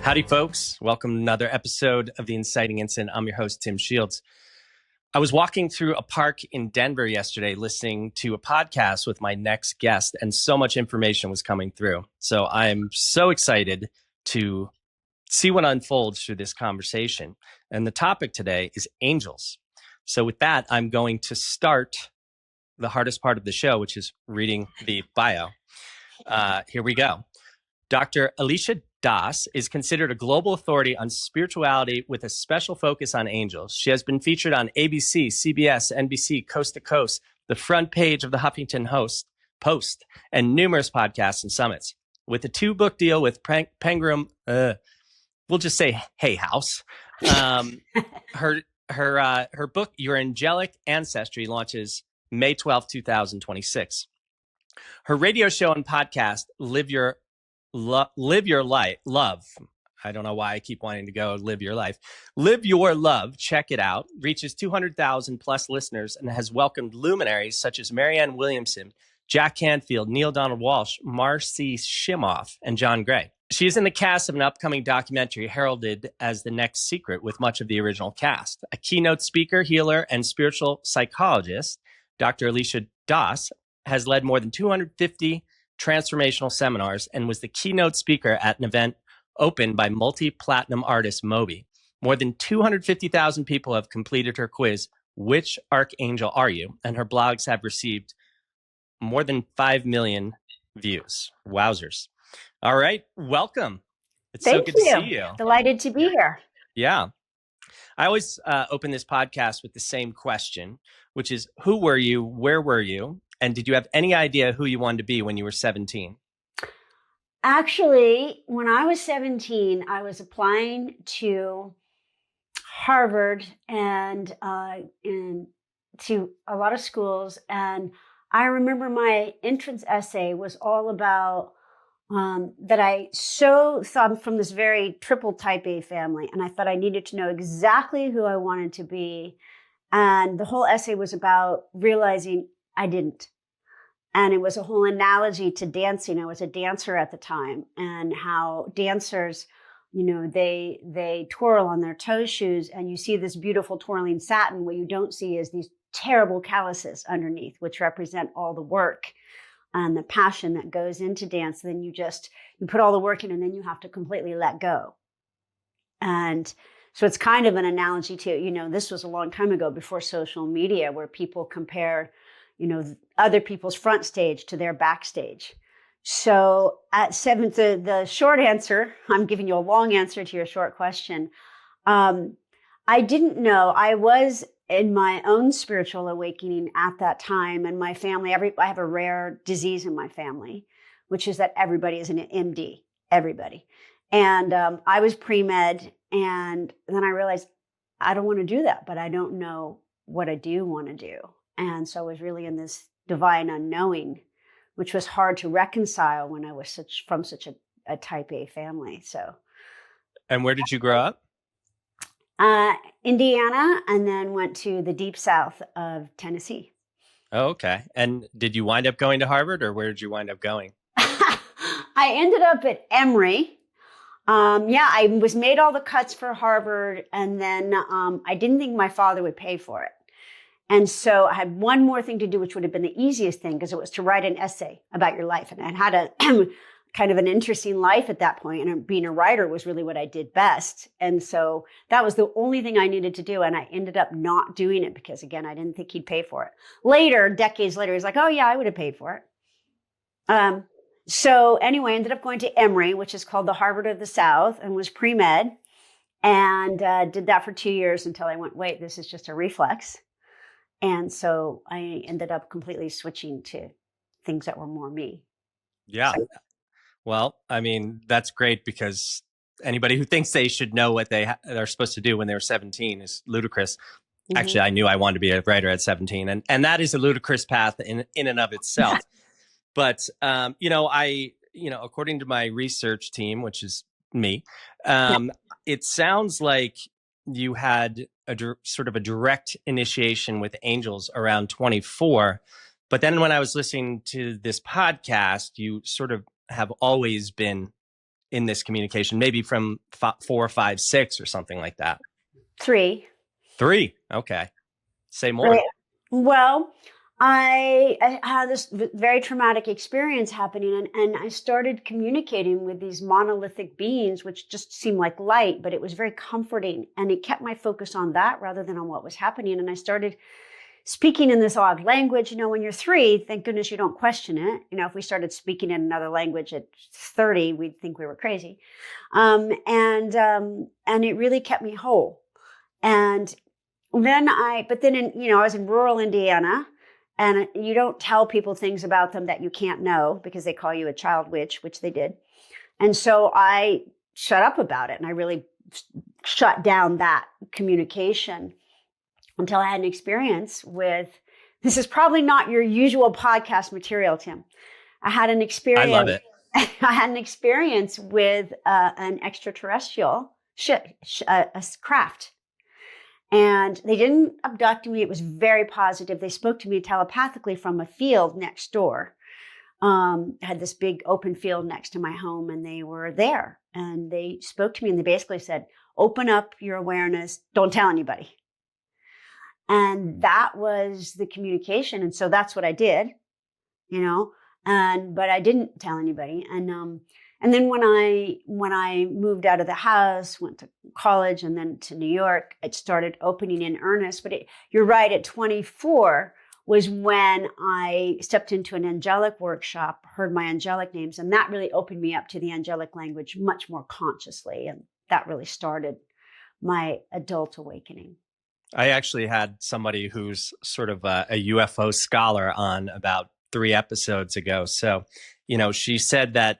Howdy, folks. Welcome to another episode of The Inciting Incident. I'm your host, Tim Shields. I was walking through a park in Denver yesterday, listening to a podcast with my next guest, and so much information was coming through. So I'm so excited to see what unfolds through this conversation. And the topic today is angels. So with that, I'm going to start the hardest part of the show, which is reading the bio. Here we go. Dr. Alisha Das is considered a global authority on spirituality with a special focus on angels. She has been featured on ABC, CBS, NBC, Coast to Coast, the front page of the Huffington Post, and numerous podcasts and summits. With a 2-book deal with Penguin, we'll just say Hay House. Her book, Your Angelic Ancestry, launches May 12, 2026. Her radio show and podcast, Live Your Love. I don't know why I keep wanting to go live your life. Live Your Love, check it out, reaches 200,000 plus listeners and has welcomed luminaries such as Marianne Williamson, Jack Canfield, Neil Donald Walsh, Marcy Shimoff, and John Gray. She is in the cast of an upcoming documentary heralded as The Next Secret with much of the original cast. A keynote speaker, healer, and spiritual psychologist, Dr. Alisha Das has led more than 250 transformational seminars and was the keynote speaker at an event opened by multi-platinum artist Moby. More than 250,000 people have completed her quiz, Which Archangel Are You? And her blogs have received more than 5 million views. Wowzers. All right, welcome. It's so good to see you. Delighted to be here. Yeah. I always open this podcast with the same question, which is, who were you? Where were you? And did you have any idea who you wanted to be when you were 17? Actually, when I was 17, I was applying to Harvard and to a lot of schools. And I remember my entrance essay was all about that I so thought from this very triple type A family. And I thought I needed to know exactly who I wanted to be. And the whole essay was about realizing I didn't. And it was a whole analogy to dancing. I was a dancer at the time, and how dancers, they twirl on their toe shoes, and you see this beautiful twirling satin. What you don't see is these terrible calluses underneath, which represent all the work and the passion that goes into dance. Then you put all the work in, and then you have to completely let go. And so it's kind of an analogy to, this was a long time ago before social media, where people compare, other people's front stage to their backstage. So at 7th, the short answer, I'm giving you a long answer to your short question. I didn't know. I was in my own spiritual awakening at that time. And my family, I have a rare disease in my family, which is that everybody is an MD, everybody. And I was pre-med. And then I realized I don't want to do that, but I don't know what I do want to do. And so I was really in this divine unknowing, which was hard to reconcile when I was from such a type A family. So. And where did you grow up? Indiana, and then went to the deep south of Tennessee. Oh, okay. And did you wind up going to Harvard, or where did you wind up going? I ended up at Emory. I was made all the cuts for Harvard, and then I didn't think my father would pay for it. And so I had one more thing to do, which would have been the easiest thing, because it was to write an essay about your life. And I had a kind of an interesting life at that point. And being a writer was really what I did best. And so that was the only thing I needed to do. And I ended up not doing it because, again, I didn't think he'd pay for it. Later, decades later, he's like, oh, yeah, I would have paid for it. So anyway, I ended up going to Emory, which is called the Harvard of the South, and was pre-med, and did that for 2 years until I went, wait, this is just a reflex. And so I ended up completely switching to things that were more me. Yeah. Well, I mean, that's great, because anybody who thinks they should know what they are supposed to do when they were 17 is ludicrous. Mm-hmm. Actually, I knew I wanted to be a writer at 17, and that is a ludicrous path in and of itself. But, according to my research team, which is me, it sounds like you had sort of a direct initiation with angels around 24. But then when I was listening to this podcast, you sort of have always been in this communication? Maybe from 4, 5, 6 or something like that. 3. 3. Okay. Say more. Right. Well, I had this very traumatic experience happening, and I started communicating with these monolithic beings, which just seemed like light, but it was very comforting. And it kept my focus on that rather than on what was happening. And I started speaking in this odd language. When you're 3, thank goodness you don't question it. If we started speaking in another language at 30, we'd think we were crazy. And it really kept me whole. And then I was in rural Indiana, and you don't tell people things about them that you can't know because they call you a child witch, which they did. And so I shut up about it, and I really shut down that communication until I had an experience with, this is probably not your usual podcast material, Tim. I had an experience. I love it. I had an experience with an extraterrestrial a craft. And they didn't abduct me. It was very positive. They spoke to me telepathically from a field next door. I had this big open field next to my home, and they were there. And they spoke to me, and they basically said, open up your awareness. Don't tell anybody. And that was the communication. And so that's what I did, but I didn't tell anybody. And then when I moved out of the house, went to college, and then to New York, it started opening in earnest. But you're right, at 24 was when I stepped into an angelic workshop, heard my angelic names, and that really opened me up to the angelic language much more consciously. And that really started my adult awakening. I actually had somebody who's sort of a UFO scholar on about 3 episodes ago. So, she said that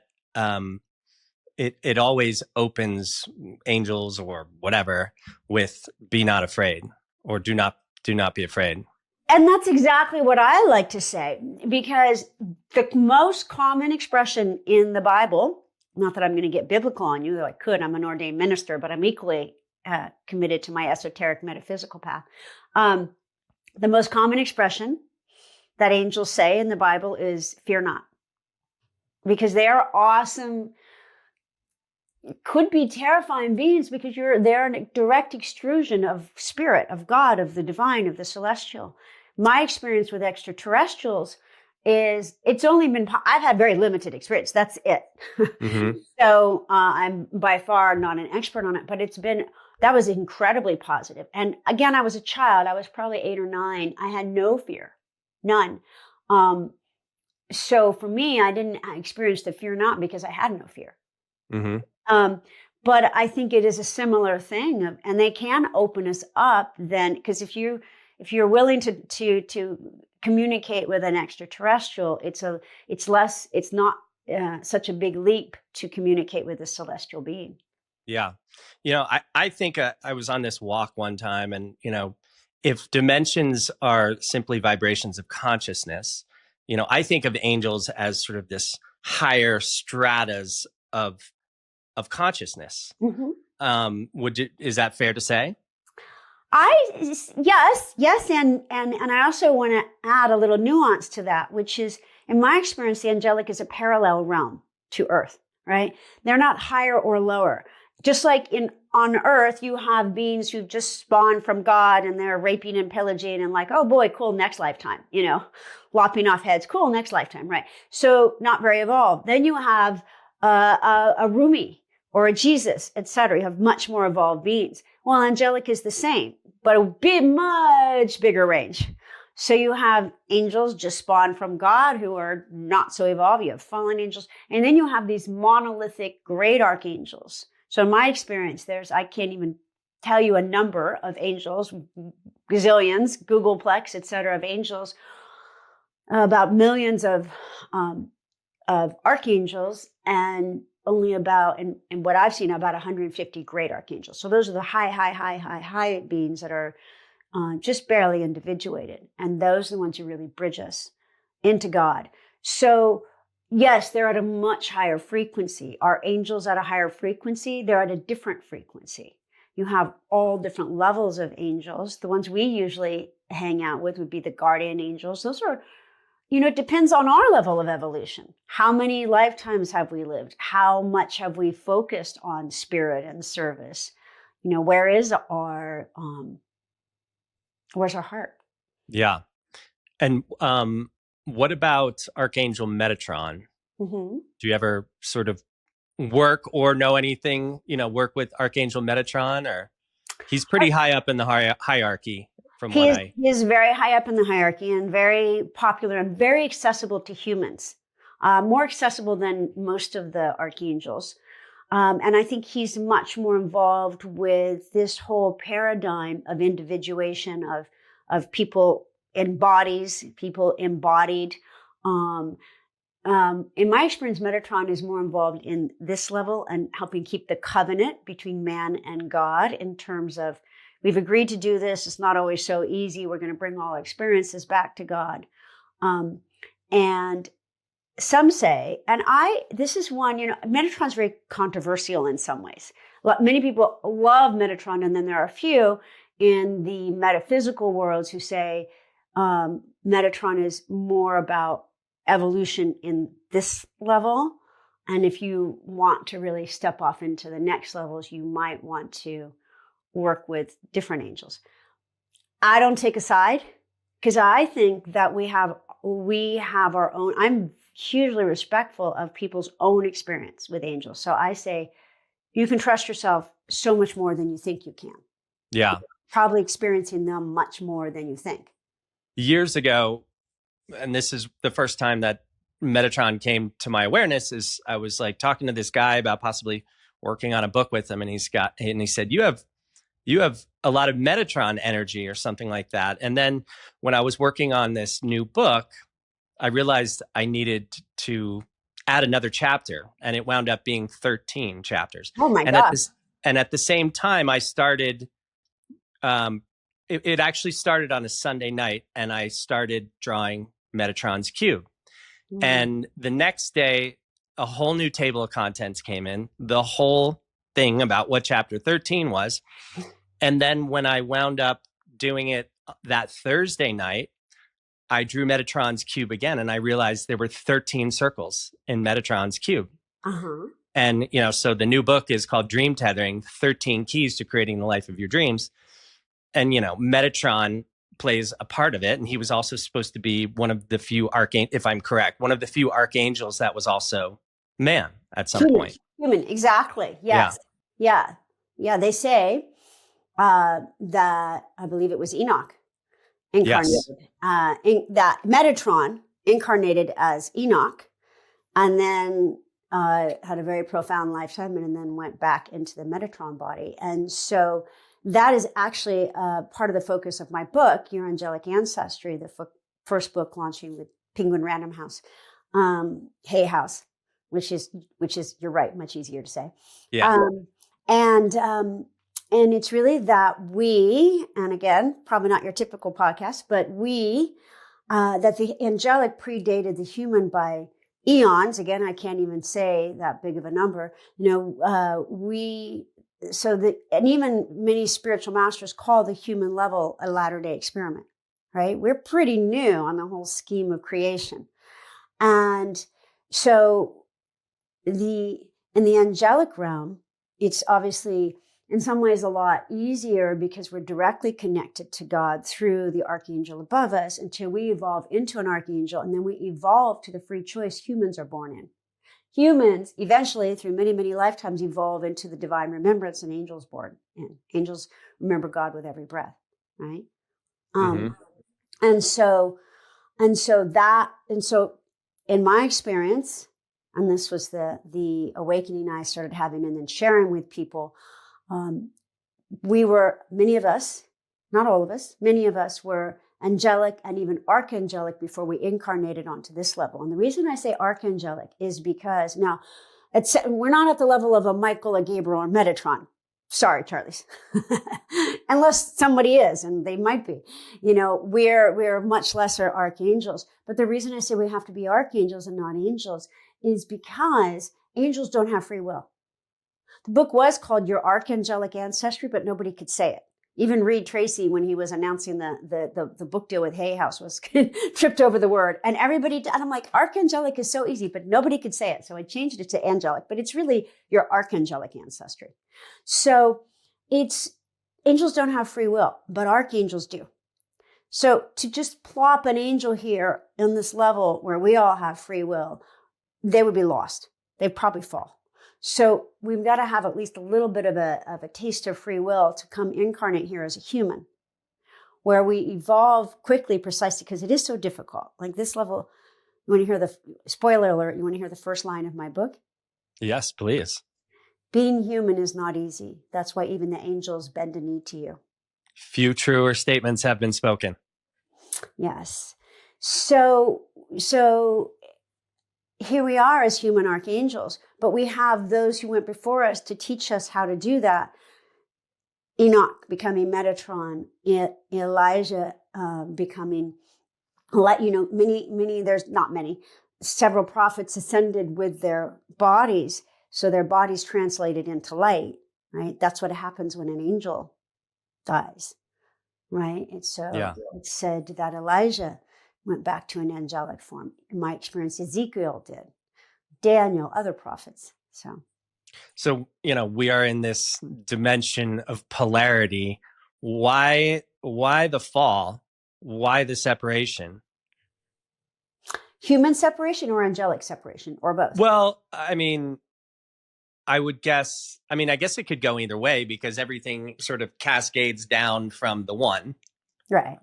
it always opens, angels or whatever, with "be not afraid" or do not be afraid. And that's exactly what I like to say, because the most common expression in the Bible, not that I'm going to get biblical on you, though I could, I'm an ordained minister, but I'm equally committed to my esoteric metaphysical path. The most common expression that angels say in the Bible is "fear not," because they are awesome, could be terrifying beings, because they're a direct extrusion of spirit, of God, of the divine, of the celestial. My experience with extraterrestrials is I've had very limited experience. That's it. Mm-hmm. So I'm by far not an expert on it, but that was incredibly positive. And again, I was a child. I was probably 8 or 9. I had no fear, none. So for me, I didn't experience the fear not because I had no fear. Mm-hmm. But I think it is a similar thing, and they can open us up then, because if you're willing to communicate with an extraterrestrial, it's not such a big leap to communicate with a celestial being. Yeah. I think I was on this walk one time, and, if dimensions are simply vibrations of consciousness, I think of angels as sort of this higher stratas of consciousness. Mm-hmm. Is that fair to say? Yes. And I also want to add a little nuance to that, which is, in my experience, the angelic is a parallel realm to Earth, right? They're not higher or lower. Just like on Earth, you have beings who just spawned from God, and they're raping and pillaging and like, oh boy, cool, next lifetime, lopping off heads, cool, next lifetime, right? So not very evolved. Then you have a Rumi or a Jesus, etc. You have much more evolved beings. Well, angelic is the same, but a much bigger range. So you have angels just spawned from God who are not so evolved. You have fallen angels. And then you have these monolithic great archangels. So in my experience, I can't even tell you a number of angels, gazillions, Googleplex, et cetera, of angels, about millions of archangels, and only about, in what I've seen, about 150 great archangels. So those are the high beings that are just barely individuated. And those are the ones who really bridge us into God. So yes, they're at a much higher frequency. Are angels at a higher frequency? They're at a different frequency. You have all different levels of angels. The ones we usually hang out with would be the guardian angels. Those are, it depends on our level of evolution. How many lifetimes have we lived? How much have we focused on spirit and service? Where's our heart? Yeah. And what about Archangel Metatron? Mm-hmm. Do you ever sort of work or know anything, work with Archangel Metatron? Or he's pretty high up in the hierarchy from what I... He is very high up in the hierarchy and very popular and very accessible to humans, more accessible than most of the archangels. And I think he's much more involved with this whole paradigm of individuation, of people in bodies, people embodied. In my experience, Metatron is more involved in this level and helping keep the covenant between man and God in terms of, we've agreed to do this. It's not always so easy. We're going to bring all experiences back to God. And some say, and this is one, Metatron's very controversial in some ways. Many people love Metatron, and then there are a few in the metaphysical worlds who say Metatron is more about evolution in this level. And if you want to really step off into the next levels, you might want to work with different angels. I don't take a side because I think that we have our own. I'm hugely respectful of people's own experience with angels. So I say, you can trust yourself so much more than you think you can. Yeah. You're probably experiencing them much more than you think. Years ago, and this is the first time that Metatron came to my awareness, is I was like talking to this guy about possibly working on a book with him. And he said, you have a lot of Metatron energy or something like that. And then when I was working on this new book, I realized I needed to add another chapter, and it wound up being 13 chapters. Oh my God. At the same time, I started, it actually started on a Sunday night, and I started drawing Metatron's cube. Mm-hmm. And the next day, a whole new table of contents came in, the whole thing about what chapter 13 was. And then when I wound up doing it that Thursday night, I drew Metatron's cube again, and I realized there were 13 circles in Metatron's cube. Uh-huh. And, so the new book is called Dream Tethering, 13 Keys to Creating the Life of Your Dreams. And, Metatron plays a part of it. And he was also supposed to be one of the few if I'm correct, one of the few archangels that was also man at some point. Human, exactly. Yes. Yeah. They say that, I believe it was Enoch incarnated, yes. That Metatron incarnated as Enoch, and then had a very profound lifetime, and then went back into the Metatron body. And so that is actually part of the focus of my book, Your Angelic Ancestry, the first book launching with Penguin Random House, Hay House, which is, you're right, much easier to say. Yeah. And it's really that we, and again, probably not your typical podcast, but that the angelic predated the human by eons. Again, I can't even say that big of a number. And even many spiritual masters call the human level a latter-day experiment, right? We're pretty new on the whole scheme of creation. And so in the angelic realm, it's obviously in some ways a lot easier because we're directly connected to God through the archangel above us until we evolve into an archangel, and then we evolve to the free choice humans are born in. Humans eventually, through many, many lifetimes, evolve into the divine remembrance, and angels born in. Angels remember God with every breath, right? Mm-hmm. And so in my experience, and this was the awakening I started having and then sharing with people, many of us, not all of us, many of us were angelic and even archangelic before we incarnated onto this level. And the reason I say archangelic is because now we're not at the level of a Michael, a Gabriel, or Metatron. Sorry, Charlies. Unless somebody is, and they might be. We're much lesser archangels. But the reason I say we have to be archangels and not angels is because angels don't have free will. The book was called Your Archangelic Ancestry, but nobody could say it. Even Reed Tracy, when he was announcing the book deal with Hay House, was tripped over the word. And everybody, and I'm like, archangelic is so easy, but nobody could say it. So I changed it to angelic, but it's really your archangelic ancestry. So angels don't have free will, but archangels do. So to just plop an angel here in this level where we all have free will, they would be lost. They'd probably fall. So we've got to have at least a little bit of a taste of free will to come incarnate here as a human, where we evolve quickly, precisely because it is so difficult. Like this level, you want to hear the spoiler alert? You want to hear the first line of my book? Yes, please. Being human is not easy. That's why even the angels bend a knee to you. Few truer statements have been spoken. Yes. So here we are as human archangels, but we have those who went before us to teach us how to do that. Enoch becoming Metatron, Elijah becoming, there's not many, several prophets ascended with their bodies, so their bodies translated into light, right? That's what happens when an angel dies, right? It's said that Elijah went back to an angelic form. In my experience, Ezekiel did, Daniel, other prophets. So, we are in this dimension of polarity. Why the fall? Why the separation? Human separation or angelic separation or both? Well, I guess it could go either way because everything sort of cascades down from the one. Right.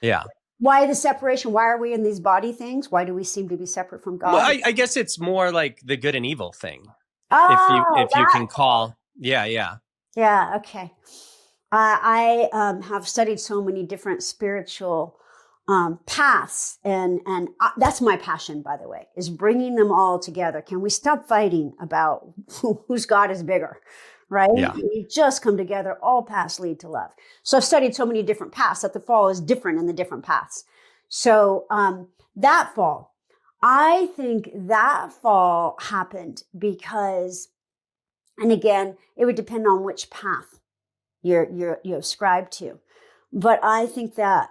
Yeah. Why the separation? Why are we in these body things? Why do we seem to be separate from God? Well, I guess it's more like the good and evil thing. Oh, if you can call. Yeah. Yeah. Okay. I have studied so many different spiritual paths, and that's my passion, by the way, is bringing them all together. Can we stop fighting about whose God is bigger? Right? Yeah. We just come together. All paths lead to love. So I've studied so many different paths that the fall is different in the different paths. So that fall, I think that fall happened because, and again, it would depend on which path you ascribe to, but I think that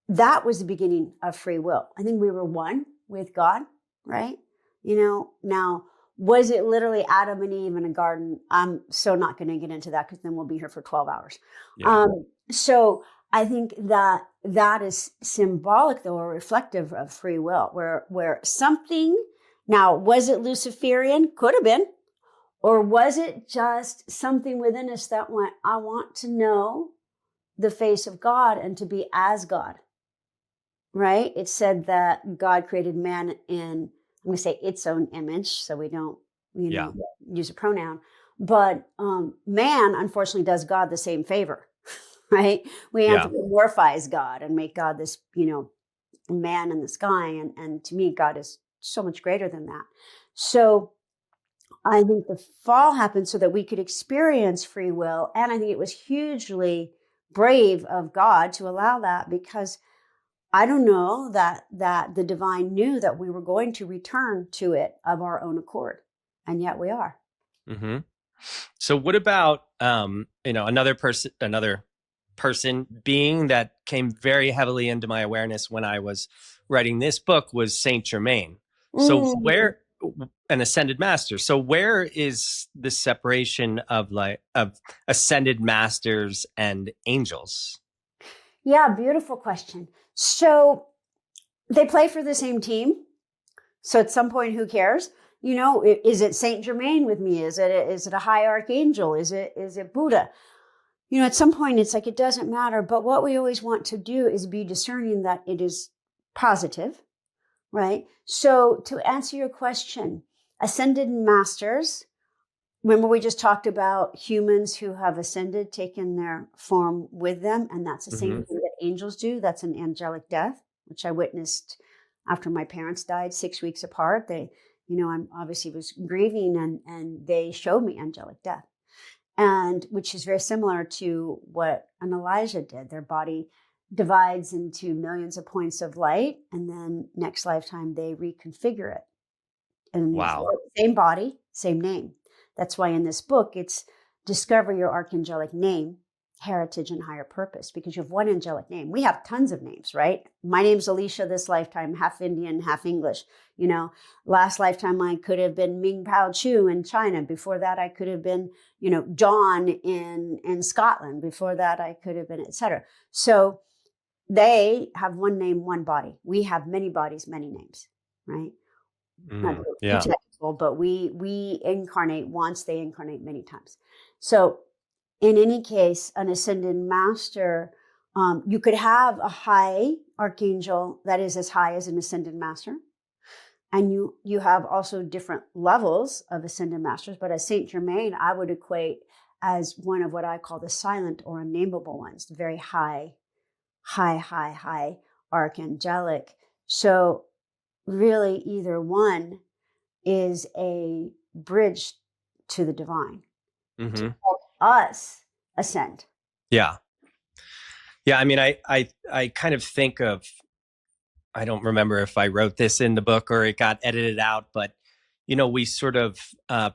was the beginning of free will. I think we were one with God, right? Now, was it literally Adam and Eve in a garden? I'm so not going to get into that because then we'll be here for 12 hours. Yeah. So I think that is symbolic, though, or reflective of free will, where something, now, was it Luciferian? Could have been. Or was it just something within us that went, I want to know the face of God and to be as God, right? It said that God created man in, I'm going to say its own image, so we don't, use a pronoun. But man, unfortunately, does God the same favor, right? We anthropomorphize God and make God this, man in the sky. And to me, God is so much greater than that. So I think the fall happened so that we could experience free will. And I think it was hugely brave of God to allow that, because I don't know that the divine knew that we were going to return to it of our own accord. And yet we are. Mm-hmm. So what about, another person being that came very heavily into my awareness when I was writing this book was Saint Germain. So where, an ascended master. So where is the separation of ascended masters and angels? Yeah, beautiful question. So they play for the same team. So at some point, who cares? Is it Saint Germain with me? Is it a high archangel? Is it Buddha? At some point, it's like, it doesn't matter. But what we always want to do is be discerning that it is positive, right? So to answer your question, ascended masters, remember we just talked about humans who have ascended, taken their form with them. And that's the same thing that angels do. That's an angelic death, which I witnessed after my parents died 6 weeks apart. They, I obviously was grieving, and they showed me angelic death. And which is very similar to what an Elijah did. Their body divides into millions of points of light, and then next lifetime they reconfigure it. And wow, same body, same name. That's why in this book it's discover your archangelic name, heritage and higher purpose, because you have one angelic name. We have tons of names, right? My name's Alisha this lifetime, half Indian, half English. Last lifetime I could have been Ming Pao Chu in China. Before that I could have been, John in Scotland. Before that I could have been, etc. So they have one name, one body. We have many bodies, many names, right? Not too technical, but we incarnate once, they incarnate many times. So in any case, an ascended master, you could have a high archangel that is as high as an ascended master. And you have also different levels of ascended masters. But as Saint Germain, I would equate as one of what I call the silent or unnameable ones, the very high archangelic. So really either one is a bridge to the divine. To help us ascend. Yeah. I mean, I kind of think of, I don't remember if I wrote this in the book or it got edited out, but we sort of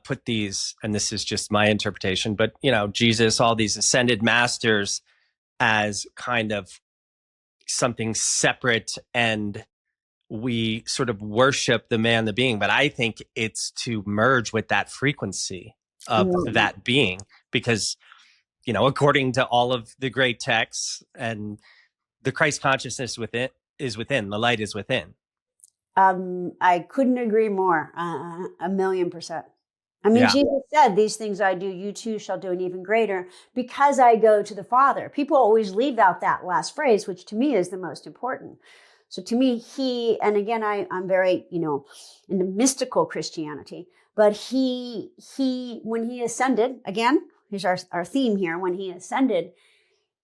put these, and this is just my interpretation, but Jesus, all these ascended masters as kind of something separate, and we sort of worship the man, the being. But I think it's to merge with that frequency of that being, because according to all of the great texts, and the Christ consciousness within is within, the light is within. I couldn't agree more. 1,000,000%. I mean, Jesus said, "These things I do, you too shall do, and even greater, because I go to the Father." People always leave out that last phrase, which to me is the most important. So to me, and again, I'm very, into mystical Christianity, but he, when he ascended, again, here's our theme here. When he ascended,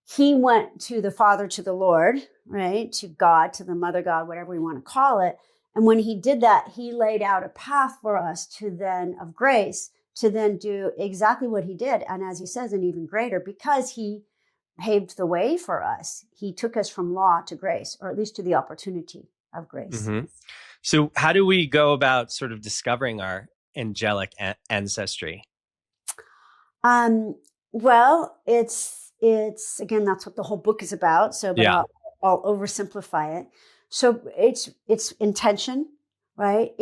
he went to the Father, to the Lord, right? To God, to the Mother God, whatever we want to call it. And when he did that, he laid out a path for us of grace, to then do exactly what he did. And as he says, and even greater, because he paved the way for us. He took us from law to grace, or at least to the opportunity of grace. Mm-hmm. So how do we go about sort of discovering our angelic ancestry? Well, it's again, that's what the whole book is about. So, but I'll oversimplify it. So it's intention, right?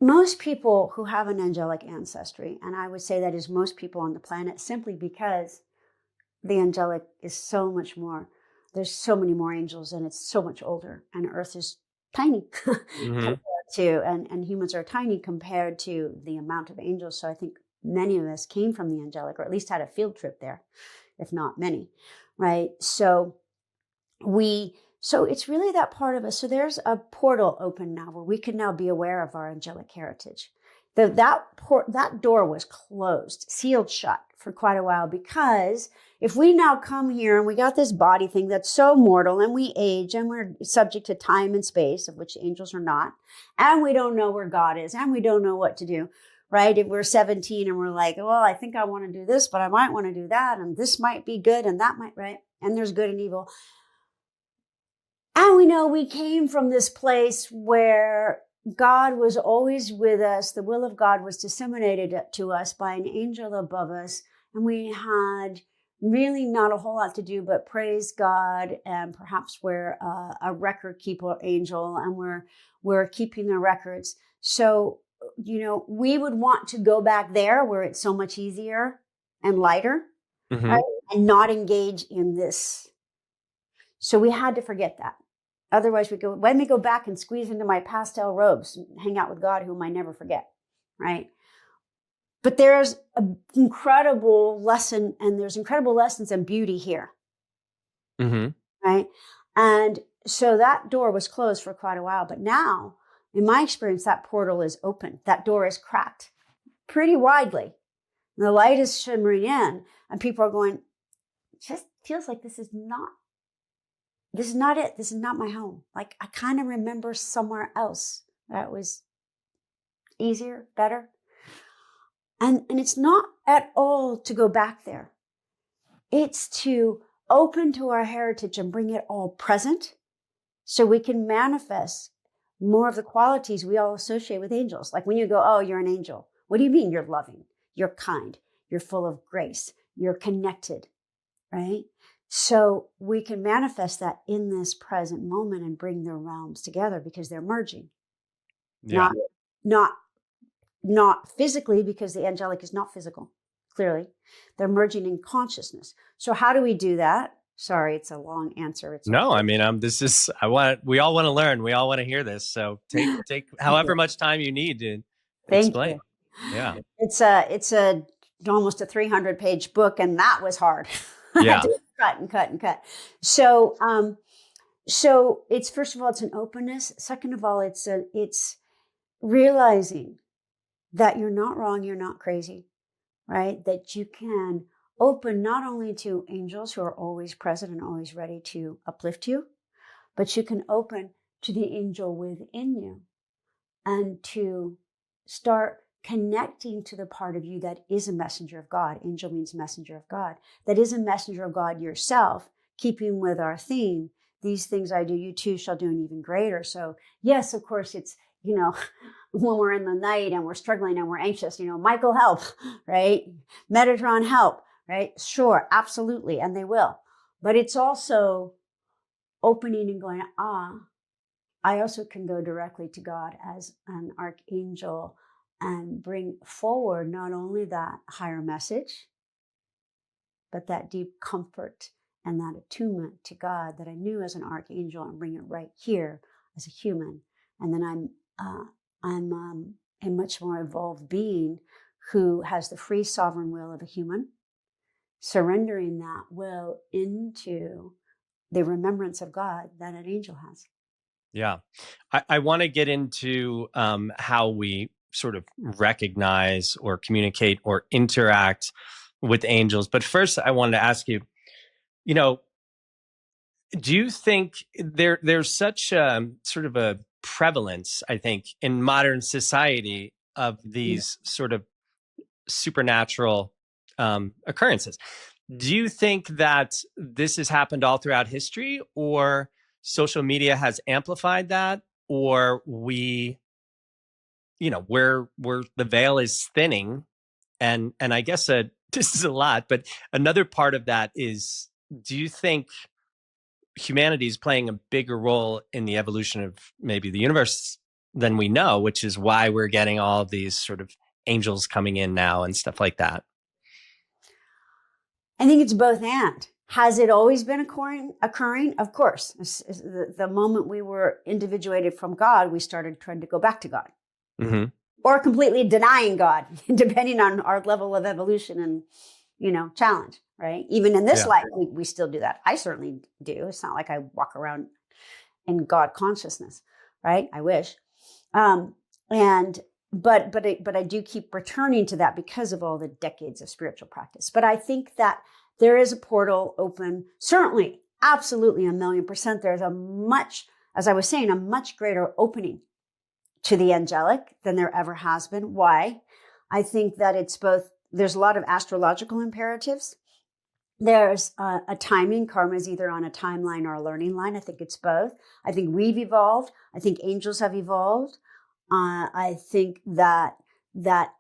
Most people who have an angelic ancestry, and I would say that is most people on the planet, simply because the angelic is so much more. There's so many more angels, and it's so much older, and Earth is tiny compared to, and humans are tiny compared to the amount of angels. So I think many of us came from the angelic, or at least had a field trip there, if not many, right? So it's really that part of us. So there's a portal open now where we can now be aware of our angelic heritage. That door was closed, sealed shut for quite a while, because if we now come here and we got this body thing that's so mortal, and we age, and we're subject to time and space, of which angels are not, and we don't know where God is, and we don't know what to do, right? If we're 17 and we're like, well, I think I want to do this, but I might want to do that, and this might be good, and that might, right? And there's good and evil. And we know we came from this place where God was always with us. The will of God was disseminated to us by an angel above us. And we had really not a whole lot to do but praise God, and perhaps we're a record keeper angel, and we're keeping the records. So, we would want to go back there where it's so much easier and lighter, right? And not engage in this. So we had to forget that. Otherwise, let me go back and squeeze into my pastel robes and hang out with God, whom I never forget, right? But there's an incredible lesson, and there's incredible lessons and beauty here, right? And so that door was closed for quite a while. But now, in my experience, that portal is open. That door is cracked pretty widely. And the light is shimmering in, and people are going, it just feels like this is not it. This is not my home. Like, I kind of remember somewhere else that was easier, better. And it's not at all to go back there. It's to open to our heritage and bring it all present, so we can manifest more of the qualities we all associate with angels. Like when you go, oh, you're an angel. What do you mean? You're loving, you're kind, You're full of grace. You're connected, right? So we can manifest that in this present moment and bring their realms together because they're merging. Yeah. Not physically, because the angelic is not physical. Clearly, they're merging in consciousness. So how do we do that? Sorry, it's a long answer. It's No, I mean, we all want to learn. We all want to hear this. So take however much time you need to Thank explain. you. Yeah. It's almost a 300-page book, and that was hard. Yeah. To cut and cut and cut. So, so it's, first of all, it's an openness. Second of all, it's realizing that you're not wrong, you're not crazy, right? That you can open not only to angels who are always present and always ready to uplift you, but you can open to the angel within you and to start connecting to the part of you that is a messenger of God. Angel means messenger of God. That is a messenger of God yourself, keeping with our theme. These things I do, you too shall do, and even greater. So yes, of course, it's, when we're in the night and we're struggling and we're anxious, Michael, help, right? Metatron, help, right? Sure, absolutely. And they will. But it's also opening and going, I also can go directly to God as an archangel and bring forward not only that higher message, but that deep comfort and that attunement to God that I knew as an archangel, and bring it right here as a human. And then I'm a much more evolved being who has the free sovereign will of a human, surrendering that will into the remembrance of God that an angel has. Yeah. I want to get into how we sort of recognize or communicate or interact with angels. But first, I wanted to ask you, do you think there's such sort of a prevalence, I think, in modern society of these sort of supernatural occurrences? Do you think that this has happened all throughout history, or social media has amplified that, or where the veil is thinning? And I guess this is a lot, but another part of that is, do you think humanity is playing a bigger role in the evolution of maybe the universe than we know, which is why we're getting all of these sort of angels coming in now and stuff like that? I think it's both and. Has it always been occurring? Of course. The moment we were individuated from God, we started trying to go back to God. Mm-hmm. Or completely denying God, depending on our level of evolution and, challenge, right? Even in this life, we still do that. I certainly do. It's not like I walk around in God consciousness, right? I wish. But I do keep returning to that because of all the decades of spiritual practice. But I think that there is a portal open. Certainly, absolutely, 1,000,000%. There's as I was saying, a much greater opening to the angelic than there ever has been. Why? I think that it's both. There's a lot of astrological imperatives. There's a timing. Karma is either on a timeline or a learning line. I think it's both. I think we've evolved. I think angels have evolved. I think that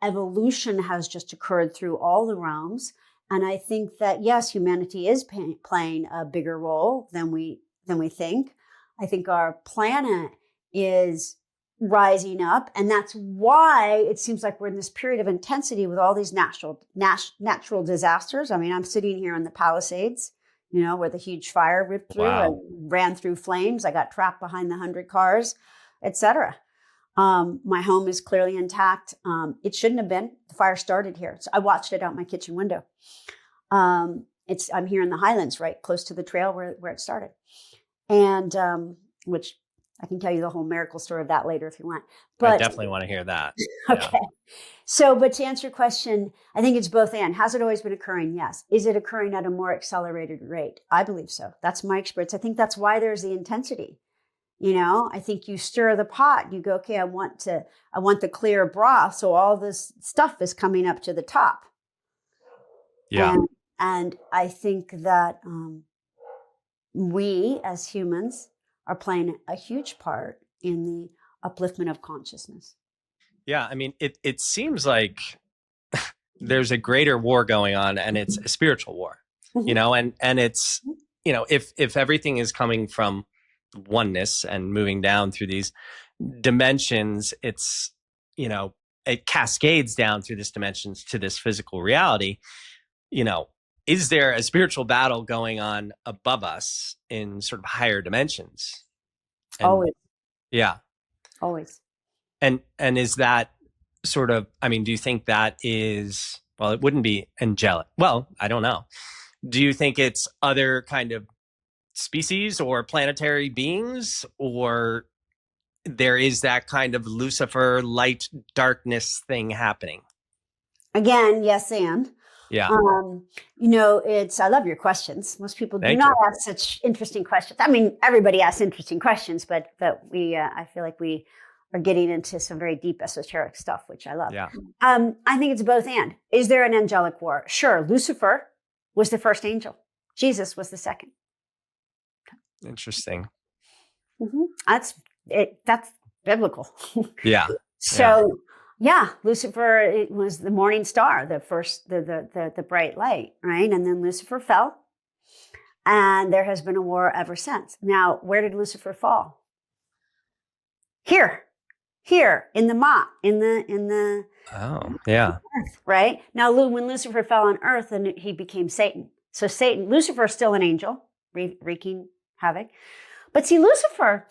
evolution has just occurred through all the realms. And I think that, yes, humanity is playing a bigger role than we think. I think our planet is rising up. And that's why it seems like we're in this period of intensity with all these natural disasters. I mean, I'm sitting here in the Palisades, where the huge fire ripped through and ran through flames. I got trapped behind the 100 cars, etc. My home is clearly intact. It shouldn't have been. The fire started here. So I watched it out my kitchen window. I'm here in the Highlands, right close to the trail where it started. And, which I can tell you the whole miracle story of that later if you want. But I definitely want to hear that. Okay. Yeah. So, but to answer your question, I think it's both and. Has it always been occurring? Yes. Is it occurring at a more accelerated rate? I believe so. That's my experience. I think that's why there's the intensity. I think you stir the pot. You go, okay, I want the clear broth. So all this stuff is coming up to the top. Yeah. And I think that we as humans are playing a huge part in the upliftment of consciousness. Yeah. I mean, it seems like there's a greater war going on, and it's a spiritual war, Mhm. and it's, if everything is coming from oneness and moving down through these dimensions, it's, it cascades down through these dimensions to this physical reality. Is there a spiritual battle going on above us in sort of higher dimensions? And Always, yeah. always. And is that sort of, do you think that is, well, it wouldn't be angelic. Well, I don't know. Do you think it's other kind of species or planetary beings, or there is that kind of Lucifer light darkness thing happening? Again, yes, and. Yeah. I love your questions. Most people do Thank not you. ask such interesting questions. I mean, everybody asks interesting questions, but we, I feel like we are getting into some very deep esoteric stuff, which I love. Yeah. I think it's both and. Is there an angelic war? Sure. Lucifer was the first angel. Jesus was the second. Interesting. Mm-hmm. That's it. That's biblical. Yeah. So yeah, Lucifer, it was the morning star, the first, the bright light, right? And then Lucifer fell, and there has been a war ever since. Now, where did Lucifer fall? Here in the Oh, yeah. earth, right? Now, when Lucifer fell on earth, then he became Satan. So Lucifer is still an angel, wreaking havoc. But see, Lucifer,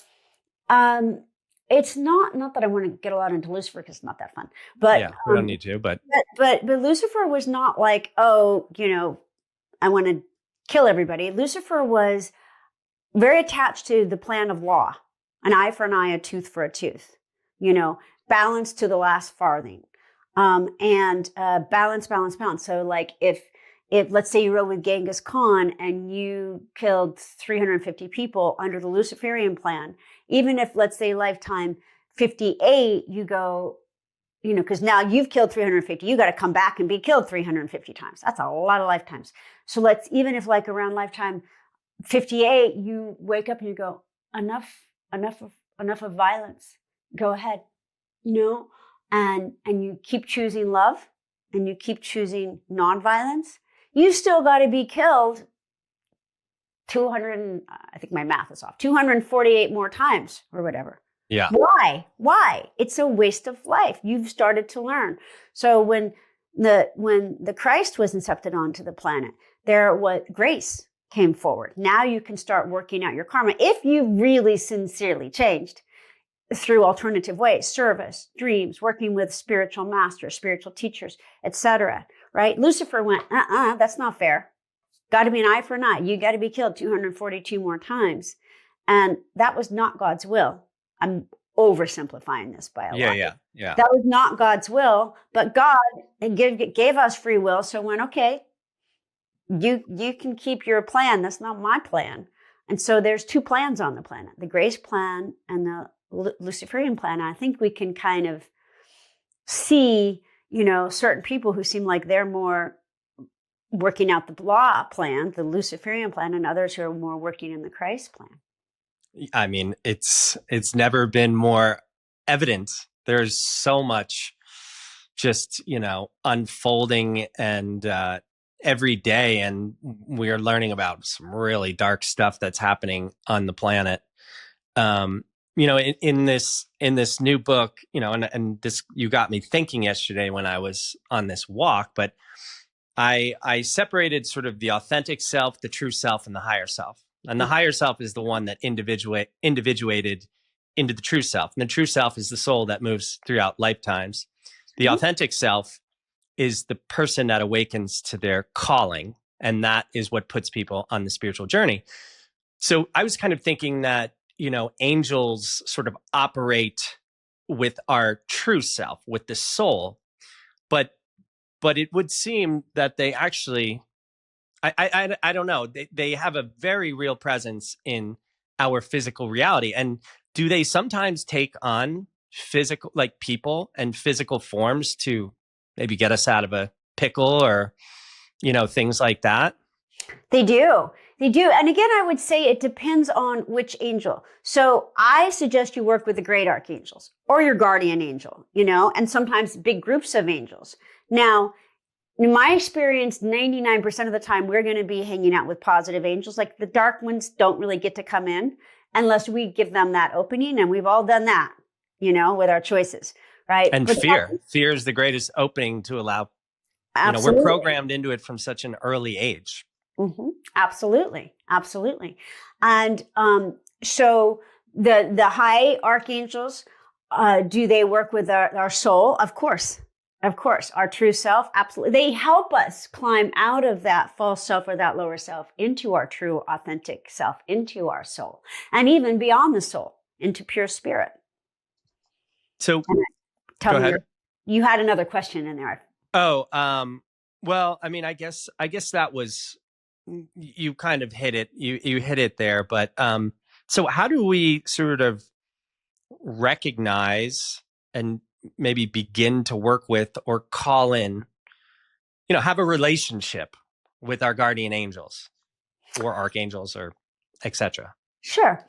it's not that I want to get a lot into Lucifer because it's not that fun. But yeah, we don't need to. But Lucifer was not like, oh, I want to kill everybody. Lucifer was very attached to the plan of law, an eye for an eye, a tooth for a tooth. Balance to the last farthing, and balance. So, like, if let's say you rode with Genghis Khan and you killed 350 people under the Luciferian plan, even if, let's say, lifetime 58, you go, because now you've killed 350, you got to come back and be killed 350 times. That's a lot of lifetimes. So even if like around lifetime 58, you wake up and you go, enough of violence. Go ahead, and you keep choosing love and you keep choosing nonviolence. You still got to be killed 200, I think my math is off, 248 more times or whatever. yeah. Why? It's a waste of life. You've started to learn. So when the Christ was incepted onto the planet, grace came forward. Now you can start working out your karma if you really sincerely changed through alternative ways, service, dreams, working with spiritual masters, spiritual teachers, etc. Right? Lucifer went, that's not fair. Got to be an eye for an eye. You got to be killed 242 more times. And that was not God's will. I'm oversimplifying this by a lot. Yeah. That was not God's will, but God gave us free will. So when, okay, you can keep your plan. That's not my plan. And so there's two plans on the planet, the grace plan and the Luciferian plan. And I think we can kind of see, certain people who seem like they're more working out the law plan, the Luciferian plan, and others who are more working in the Christ plan. I mean, it's never been more evident. There's so much just, unfolding and every day. And we are learning about some really dark stuff that's happening on the planet. In this new book, and this, you got me thinking yesterday when I was on this walk, but I separated sort of the authentic self, the true self, and the higher self. And the higher self is the one that individuated into the true self. And the true self is the soul that moves throughout lifetimes. The authentic self is the person that awakens to their calling. And that is what puts people on the spiritual journey. So I was kind of thinking that, angels sort of operate with our true self, with the soul. But it would seem that they actually, I don't know, they have a very real presence in our physical reality. And do they sometimes take on physical, like people and physical forms to maybe get us out of a pickle or, things like that? They do. And again, I would say it depends on which angel. So I suggest you work with the great archangels or your guardian angel, and sometimes big groups of angels. Now, In my experience, 99% of the time, we're going to be hanging out with positive angels. Like the dark ones don't really get to come in unless we give them that opening. And we've all done that, with our choices, right? And But fear is the greatest opening to allow, absolutely. we're programmed into it from such an early age. Mm-hmm. Absolutely. Absolutely. And so the high archangels, do they work with our soul? Of course. Of course. Our true self. Absolutely. They help us climb out of that false self or that lower self into our true authentic self, into our soul, and even beyond the soul, into pure spirit. So tell go me ahead. You had another question in there. Oh, well, I mean, I guess that was, you kind of hit it. You hit it there, but so how do we sort of recognize and maybe begin to work with or call in, have a relationship with our guardian angels or archangels or etc.? Sure.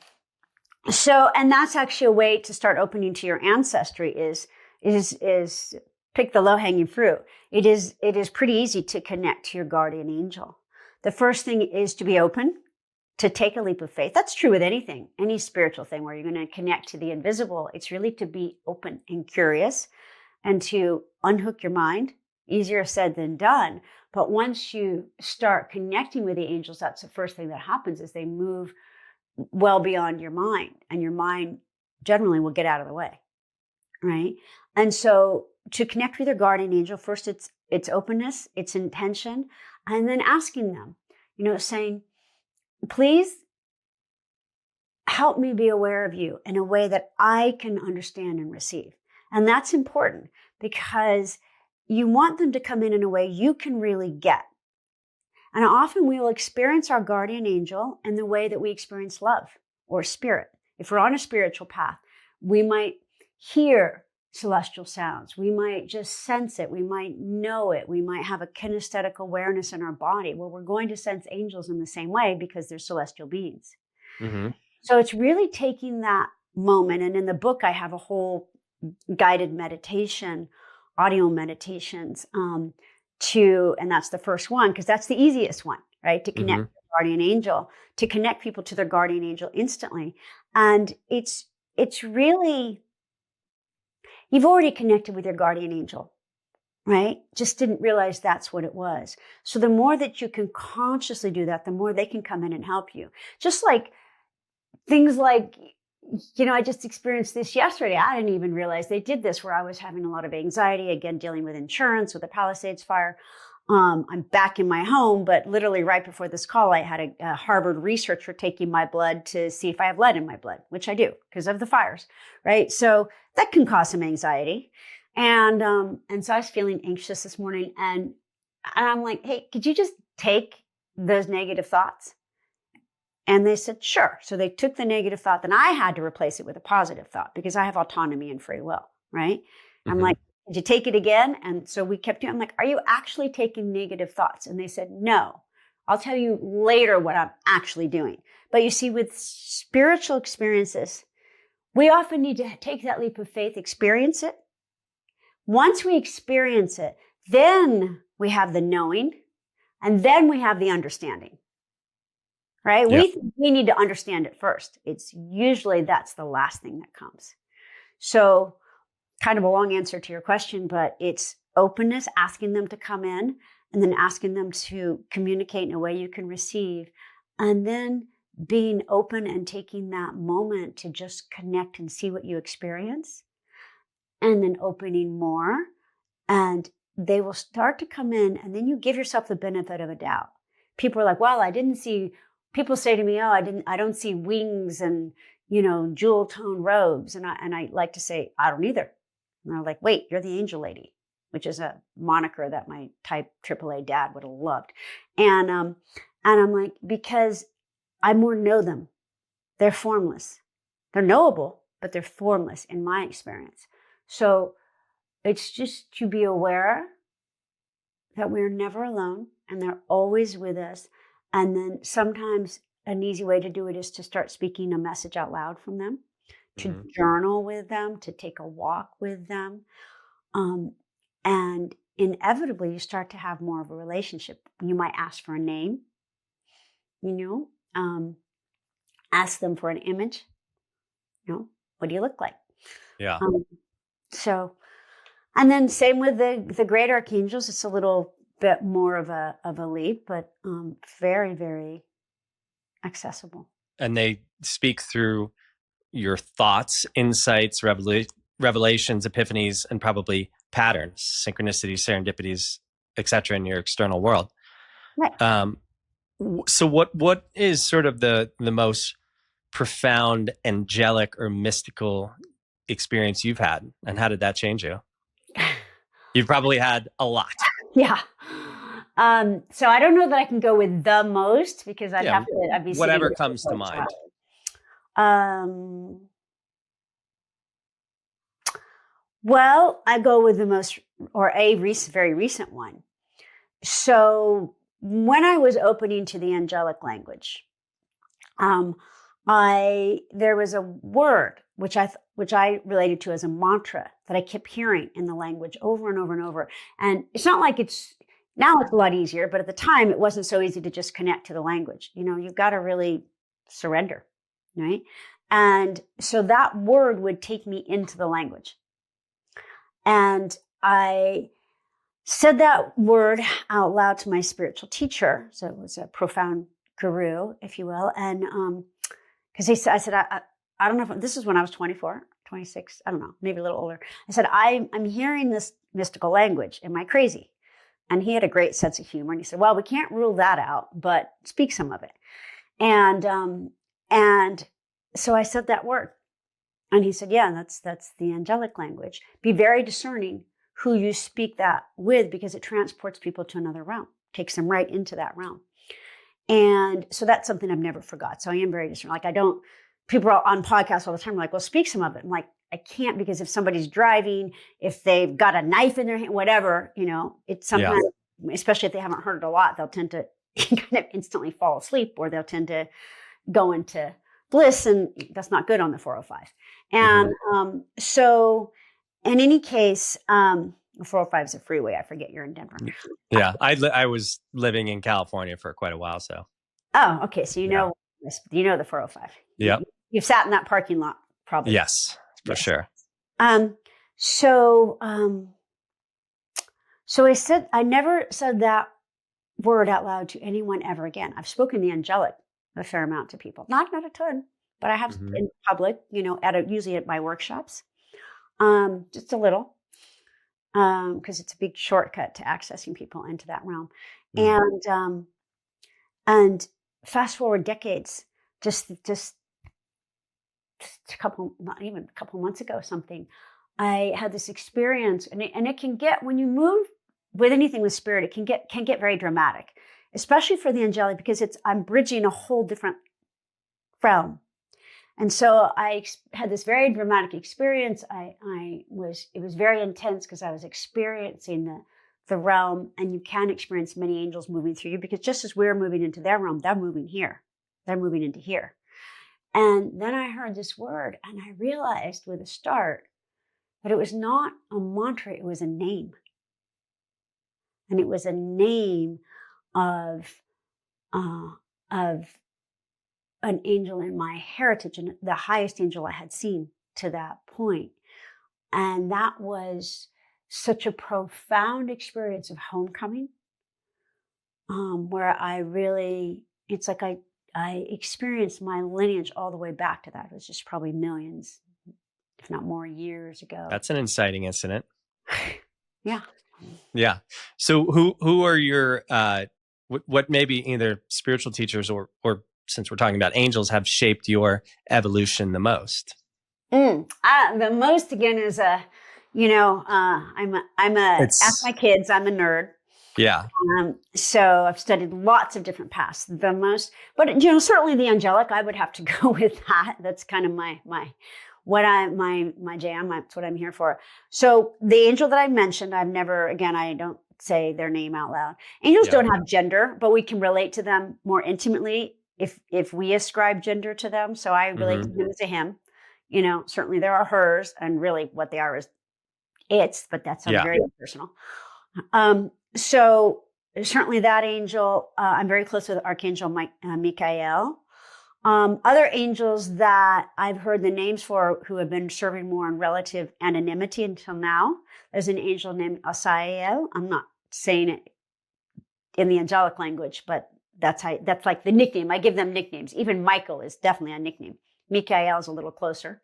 So, and that's actually a way to start opening to your ancestry is pick the low hanging fruit. It is pretty easy to connect to your guardian angel. The first thing is to be open, to take a leap of faith. That's true with anything, any spiritual thing where you're going to connect to the invisible. It's really to be open and curious and to unhook your mind. Easier said than done. But once you start connecting with the angels, that's the first thing that happens is they move well beyond your mind, and your mind generally will get out of the way, right? And so to connect with your guardian angel, first it's openness, it's intention, and then asking them, saying, please help me be aware of you in a way that I can understand and receive. And that's important because you want them to come in a way you can really get. And often we will experience our guardian angel in the way that we experience love or spirit. If we're on a spiritual path, we might hear celestial sounds. We might just sense it. We might know it. We might have a kinesthetic awareness in our body. Well, we're going to sense angels in the same way because they're celestial beings. Mm-hmm. So it's really taking that moment. And in the book, I have a whole guided meditation, audio meditations, and that's the first one, because that's the easiest one, right? To connect with the guardian angel, to connect people to their guardian angel instantly. And it's really, you've already connected with your guardian angel, right? Just didn't realize that's what it was. So the more that you can consciously do that, the more they can come in and help you. Just like things like, I just experienced this yesterday. I didn't even realize they did this, where I was having a lot of anxiety, again, dealing with insurance, with the Palisades fire. I'm back in my home, but literally right before this call, I had a Harvard researcher taking my blood to see if I have lead in my blood, which I do because of the fires, right? So that can cause some anxiety. And so I was feeling anxious this morning, and I'm like, hey, could you just take those negative thoughts? And they said, sure. So they took the negative thought, then I had to replace it with a positive thought because I have autonomy and free will, right? Mm-hmm. I'm like, did you take it again? And so we kept doing, I'm like, are you actually taking negative thoughts? And they said, no, I'll tell you later what I'm actually doing. But you see, with spiritual experiences, we often need to take that leap of faith, experience it. Once we experience it, then we have the knowing, and then we have the understanding. Right? Yeah. We need to understand it first. It's usually that's the last thing that comes. So kind of a long answer to your question, but it's openness, asking them to come in, and then asking them to communicate in a way you can receive, and then being open and taking that moment to just connect and see what you experience, and then opening more, and they will start to come in, and then you give yourself the benefit of a doubt. People are like, well, I didn't see. People say to me, oh, I don't see wings and, jewel tone robes. And I like to say, I don't either. And they're like, wait, you're the angel lady, which is a moniker that my type AAA dad would have loved. And I'm like, because I more know them. They're formless. They're knowable, but they're formless in my experience. So it's just to be aware that we're never alone and they're always with us. And then sometimes an easy way to do it is to start speaking a message out loud from them, to journal with them, to take a walk with them. And inevitably you start to have more of a relationship. You might ask for a name, ask them for an image. What do you look like? Yeah. So, and then same with the great archangels. It's a little bit more of a leap, but very, very accessible. And they speak through your thoughts, insights, revelations, epiphanies, and probably patterns, synchronicities, serendipities, etc. in your external world. Right. So what is sort of the most profound angelic or mystical experience you've had, and how did that change you? You've probably had a lot. Yeah. So I don't know that I can go with the most, because I'd be whatever comes to mind. Well, I go with the most, or very recent one. So when I was opening to the angelic language, there was a word which I related to as a mantra that I kept hearing in the language over and over and over. And it's not like now it's a lot easier, but at the time it wasn't so easy to just connect to the language. You've got to really surrender, right? And so that word would take me into the language. And I said that word out loud to my spiritual teacher. So it was a profound guru, if you will. And because I said, I don't know if this is when I was 24, 26, I don't know, maybe a little older. I said, I'm hearing this mystical language. Am I crazy? And he had a great sense of humor. And he said, well, we can't rule that out, but speak some of it. And so I said that word. And he said, yeah, that's the angelic language. Be very discerning who you speak that with, because it transports people to another realm, takes them right into that realm. And so that's something I've never forgot. So I am very discerning. People are on podcasts all the time, like, well, speak some of it. I'm like, I can't, because if somebody's driving, if they've got a knife in their hand, whatever, it's sometimes, especially if they haven't heard it a lot, they'll tend to kind of instantly fall asleep, or they'll tend to go into bliss, and that's not good on the 405. And so in any case, 405 is a freeway. I forget you're in Denver. Yeah, I was living in California for quite a while, so. Oh, okay. So you know the 405. Yeah. You've sat in that parking lot, probably. Yes, for sure. So I never said that word out loud to anyone ever again. I've spoken the angelic a fair amount to people, not a ton, but I have in public, usually at my workshops, just a little, because it's a big shortcut to accessing people into that realm. And fast forward decades, just not even a couple months ago, I had this experience, and it can get, when you move with anything with spirit, it can get very dramatic, especially for the angelic, because I'm bridging a whole different realm. And so I had this very dramatic experience. It was very intense, because I was experiencing the realm, and you can experience many angels moving through you, because just as we're moving into their realm, they're moving here. They're moving into here. And then I heard this word, and I realized with a start that it was not a mantra, it was a name. And it was a name of an angel in my heritage, and the highest angel I had seen to that point. And that was such a profound experience of homecoming, where it's like I experienced my lineage all the way back to that. It was just probably millions, if not more, years ago. That's an inciting incident. Yeah. Yeah. So who are your, what maybe either spiritual teachers or since we're talking about angels, have shaped your evolution the most? The most, again, is ask my kids, I'm a nerd. Yeah. So I've studied lots of different paths. The most, but certainly the angelic, I would have to go with that. That's kind of my jam. That's what I'm here for. So the angel that I mentioned, I don't say their name out loud. Angels don't have gender, but we can relate to them more intimately if we ascribe gender to them. So I relate to him as a him. Certainly there are hers, and really what they are is it's, but that's very personal. So certainly that angel, I'm very close with Archangel Michael. Other angels that I've heard the names for who have been serving more in relative anonymity until now. There's an angel named Asael. I'm not saying it in the angelic language, but that's like the nickname. I give them nicknames. Even Michael is definitely a nickname. Michael is a little closer.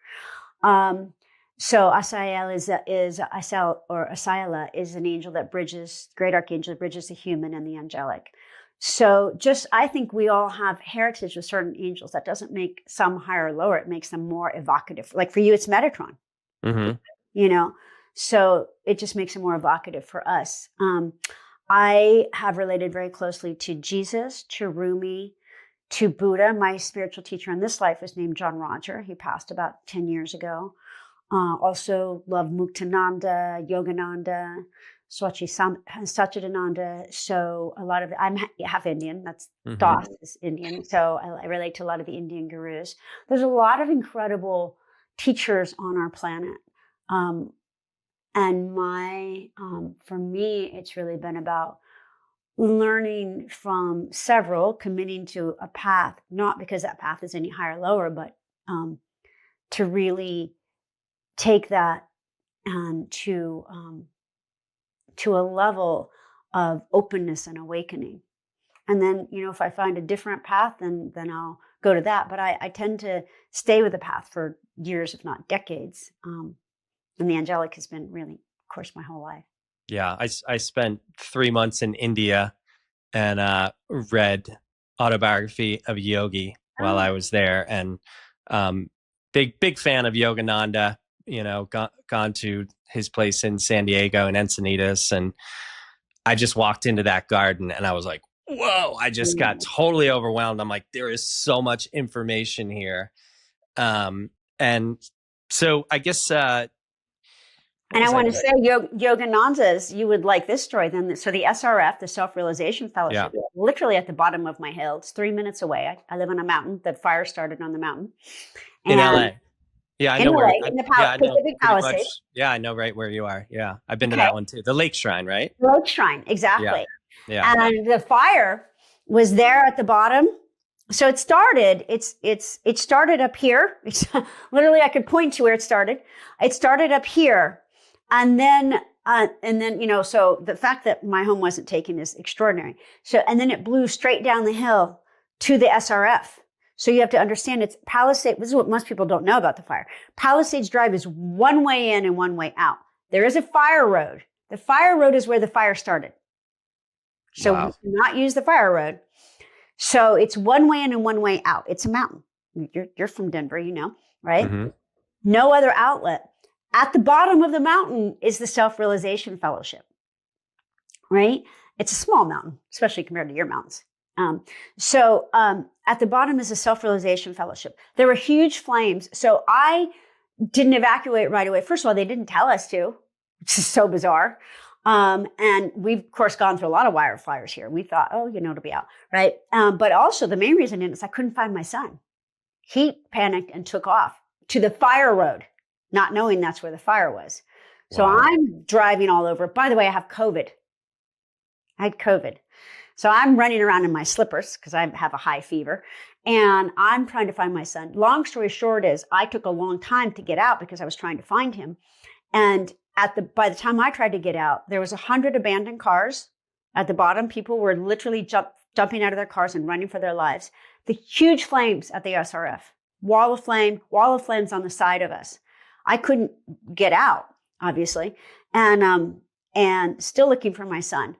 So Asael is Asaela is an angel that bridges, great archangel that bridges the human and the angelic. So I think we all have heritage with certain angels. That doesn't make some higher or lower. It makes them more evocative. Like for you, it's Metatron, so it just makes it more evocative for us. I have related very closely to Jesus, to Rumi, to Buddha. My spiritual teacher in this life was named John Roger. He passed about 10 years ago. Also love Muktananda, Yogananda, Satchidananda. So a lot of I'm half Indian. That's Das is Indian. So I relate to a lot of the Indian gurus. There's a lot of incredible teachers on our planet. And for me, it's really been about learning from several, committing to a path, not because that path is any higher or lower, but to really take that to a level of openness and awakening. And then, if I find a different path, then I'll go to that. But I tend to stay with the path for years, if not decades. And the angelic has been really, of course, my whole life. Yeah, I spent 3 months in India and read Autobiography of a Yogi while I was there, and big fan of Yogananda. Gone to his place in San Diego and Encinitas, and I just walked into that garden and I was like, whoa, I just got totally overwhelmed. I'm like, there is so much information here. And so I guess and I want to say, Yogananda's, you would like this story then. So the SRF, the Self-Realization Fellowship, literally at the bottom of my hill. It's 3 minutes away. I live on a mountain. The fire started on the mountain. In LA. Yeah, I know where. In the Pacific Palisades. Yeah, I know right where you are. Yeah, I've been to that one too. The Lake Shrine, right? Lake Shrine, exactly. Yeah. And the fire was there at the bottom. So it started. It started up here. It's literally, I could point to where it started. It started up here. And then, so the fact that my home wasn't taken is extraordinary. So, and then it blew straight down the hill to the SRF. So you have to understand it's Palisades. This is what most people don't know about the fire. Palisades Drive is one way in and one way out. There is a fire road. The fire road is where the fire started. So we cannot use the fire road. So it's one way in and one way out. It's a mountain. You're from Denver, right? Mm-hmm. No other outlet. At the bottom of the mountain is the Self-Realization Fellowship, right? It's a small mountain, especially compared to your mountains. So at the bottom is the Self-Realization Fellowship. There were huge flames. So I didn't evacuate right away. First of all, they didn't tell us to, which is so bizarre. And we've, of course, gone through a lot of wildfires here. We thought, it'll be out, right? But also the main reason is I couldn't find my son. He panicked and took off to the fire road, not knowing that's where the fire was. So I'm driving all over. By the way, I have COVID. I had COVID. So I'm running around in my slippers because I have a high fever and I'm trying to find my son. Long story short is I took a long time to get out because I was trying to find him. And by the time I tried to get out, there was 100 abandoned cars at the bottom. People were literally jumping out of their cars and running for their lives. The huge flames at the SRF, wall of flames on the side of us. I couldn't get out, obviously, and still looking for my son.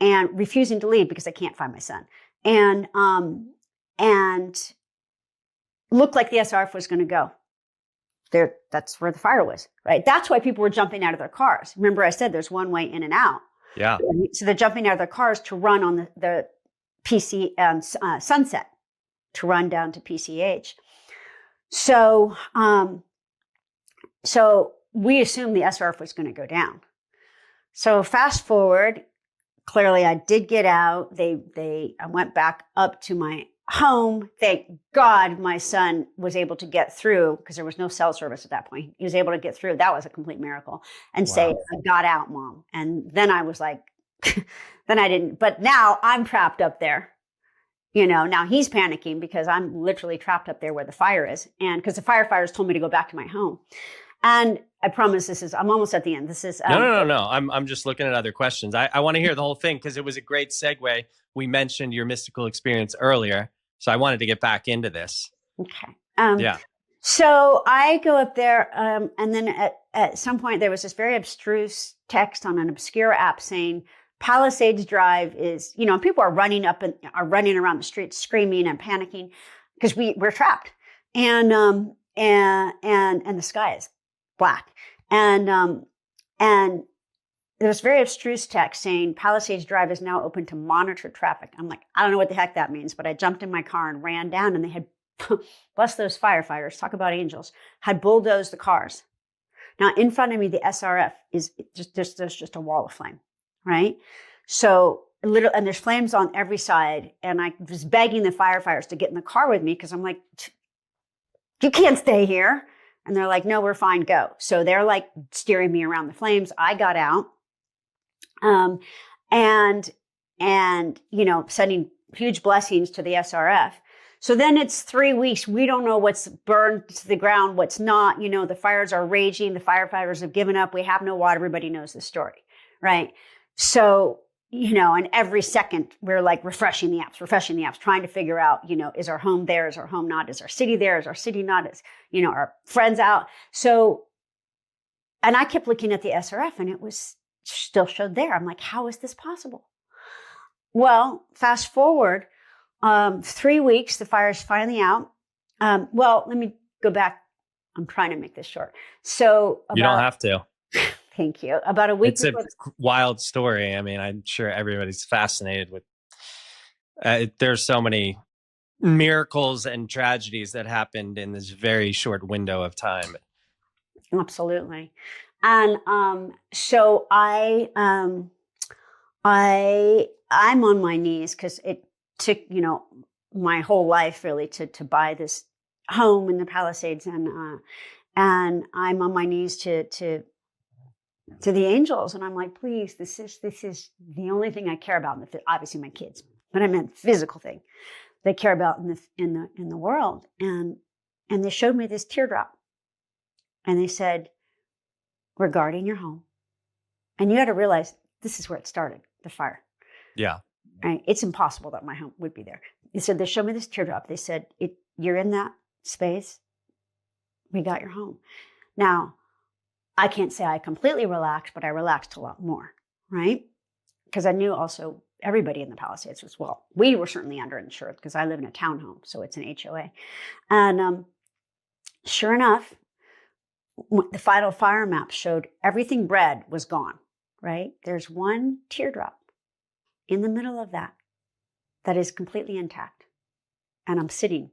And refusing to leave because I can't find my son. And looked like the SRF was going to go. There, that's where the fire was, right? That's why people were jumping out of their cars. Remember I said there's one way in and out. Yeah. So they're jumping out of their cars to run on the PC Sunset, to run down to PCH. So we assumed the SRF was going to go down. So fast forward, clearly I did get out. I went back up to my home. Thank God my son was able to get through because there was no cell service at that point. He was able to get through. That was a complete miracle. And say, I got out, Mom. And then I was like, then I didn't. But now I'm trapped up there. Now he's panicking because I'm literally trapped up there where the fire is. And because the firefighters told me to go back to my home. And I promise I'm almost at the end. This is No. I'm just looking at other questions. I want to hear the whole thing because it was a great segue. We mentioned your mystical experience earlier, so I wanted to get back into this. Okay. Yeah. So I go up there, and then at some point there was this very abstruse text on an obscure app saying Palisades Drive is, people are running up and are running around the streets screaming and panicking because we're trapped, and the sky is black, and there's very abstruse text saying Palisades Drive is now open to monitor traffic. I'm like, I don't know what the heck that means, but I jumped in my car and ran down, and they had, bless those firefighters, talk about angels, had bulldozed the cars. Now in front of me, the SRF is there's just a wall of flame, right? So and there's flames on every side, and I was begging the firefighters to get in the car with me because I'm like, you can't stay here. And they're like, no, we're fine, go. So they're like steering me around the flames. I got out, and sending huge blessings to the SRF. So then it's 3 weeks. We don't know what's burned to the ground, what's not. The fires are raging. The firefighters have given up. We have no water. Everybody knows the story, right? So, and every second we're like refreshing the apps, trying to figure out, is our home there? Is our home not? Is our city there? Is our city not? Is, our friends out? So, and I kept looking at the SRF and it was still showed there. I'm like, how is this possible? Well, fast forward 3 weeks, the fire's finally out. Well, let me go back. I'm trying to make this short. So you don't have to. Thank you. About a week. It's a wild story. I mean, I'm sure everybody's fascinated with. There's so many miracles and tragedies that happened in this very short window of time. Absolutely, and so I'm on my knees because it took my whole life really to buy this home in the Palisades, and I'm on my knees to the angels, and I'm like, please, this is the only thing I care about. Obviously, my kids, but I meant physical thing they care about in the world. And they showed me this teardrop, and they said, "We're guarding your home." And you got to realize this is where it started, the fire. Yeah, right. It's impossible that my home would be there. They said they showed me this teardrop. They said, "You're in that space. We got your home." Now, I can't say I completely relaxed, but I relaxed a lot more, right? Because I knew also everybody in the Palisades was, we were certainly underinsured because I live in a townhome, so it's an HOA. And sure enough, the final fire map showed everything red was gone, right? There's one teardrop in the middle of that is completely intact. And I'm sitting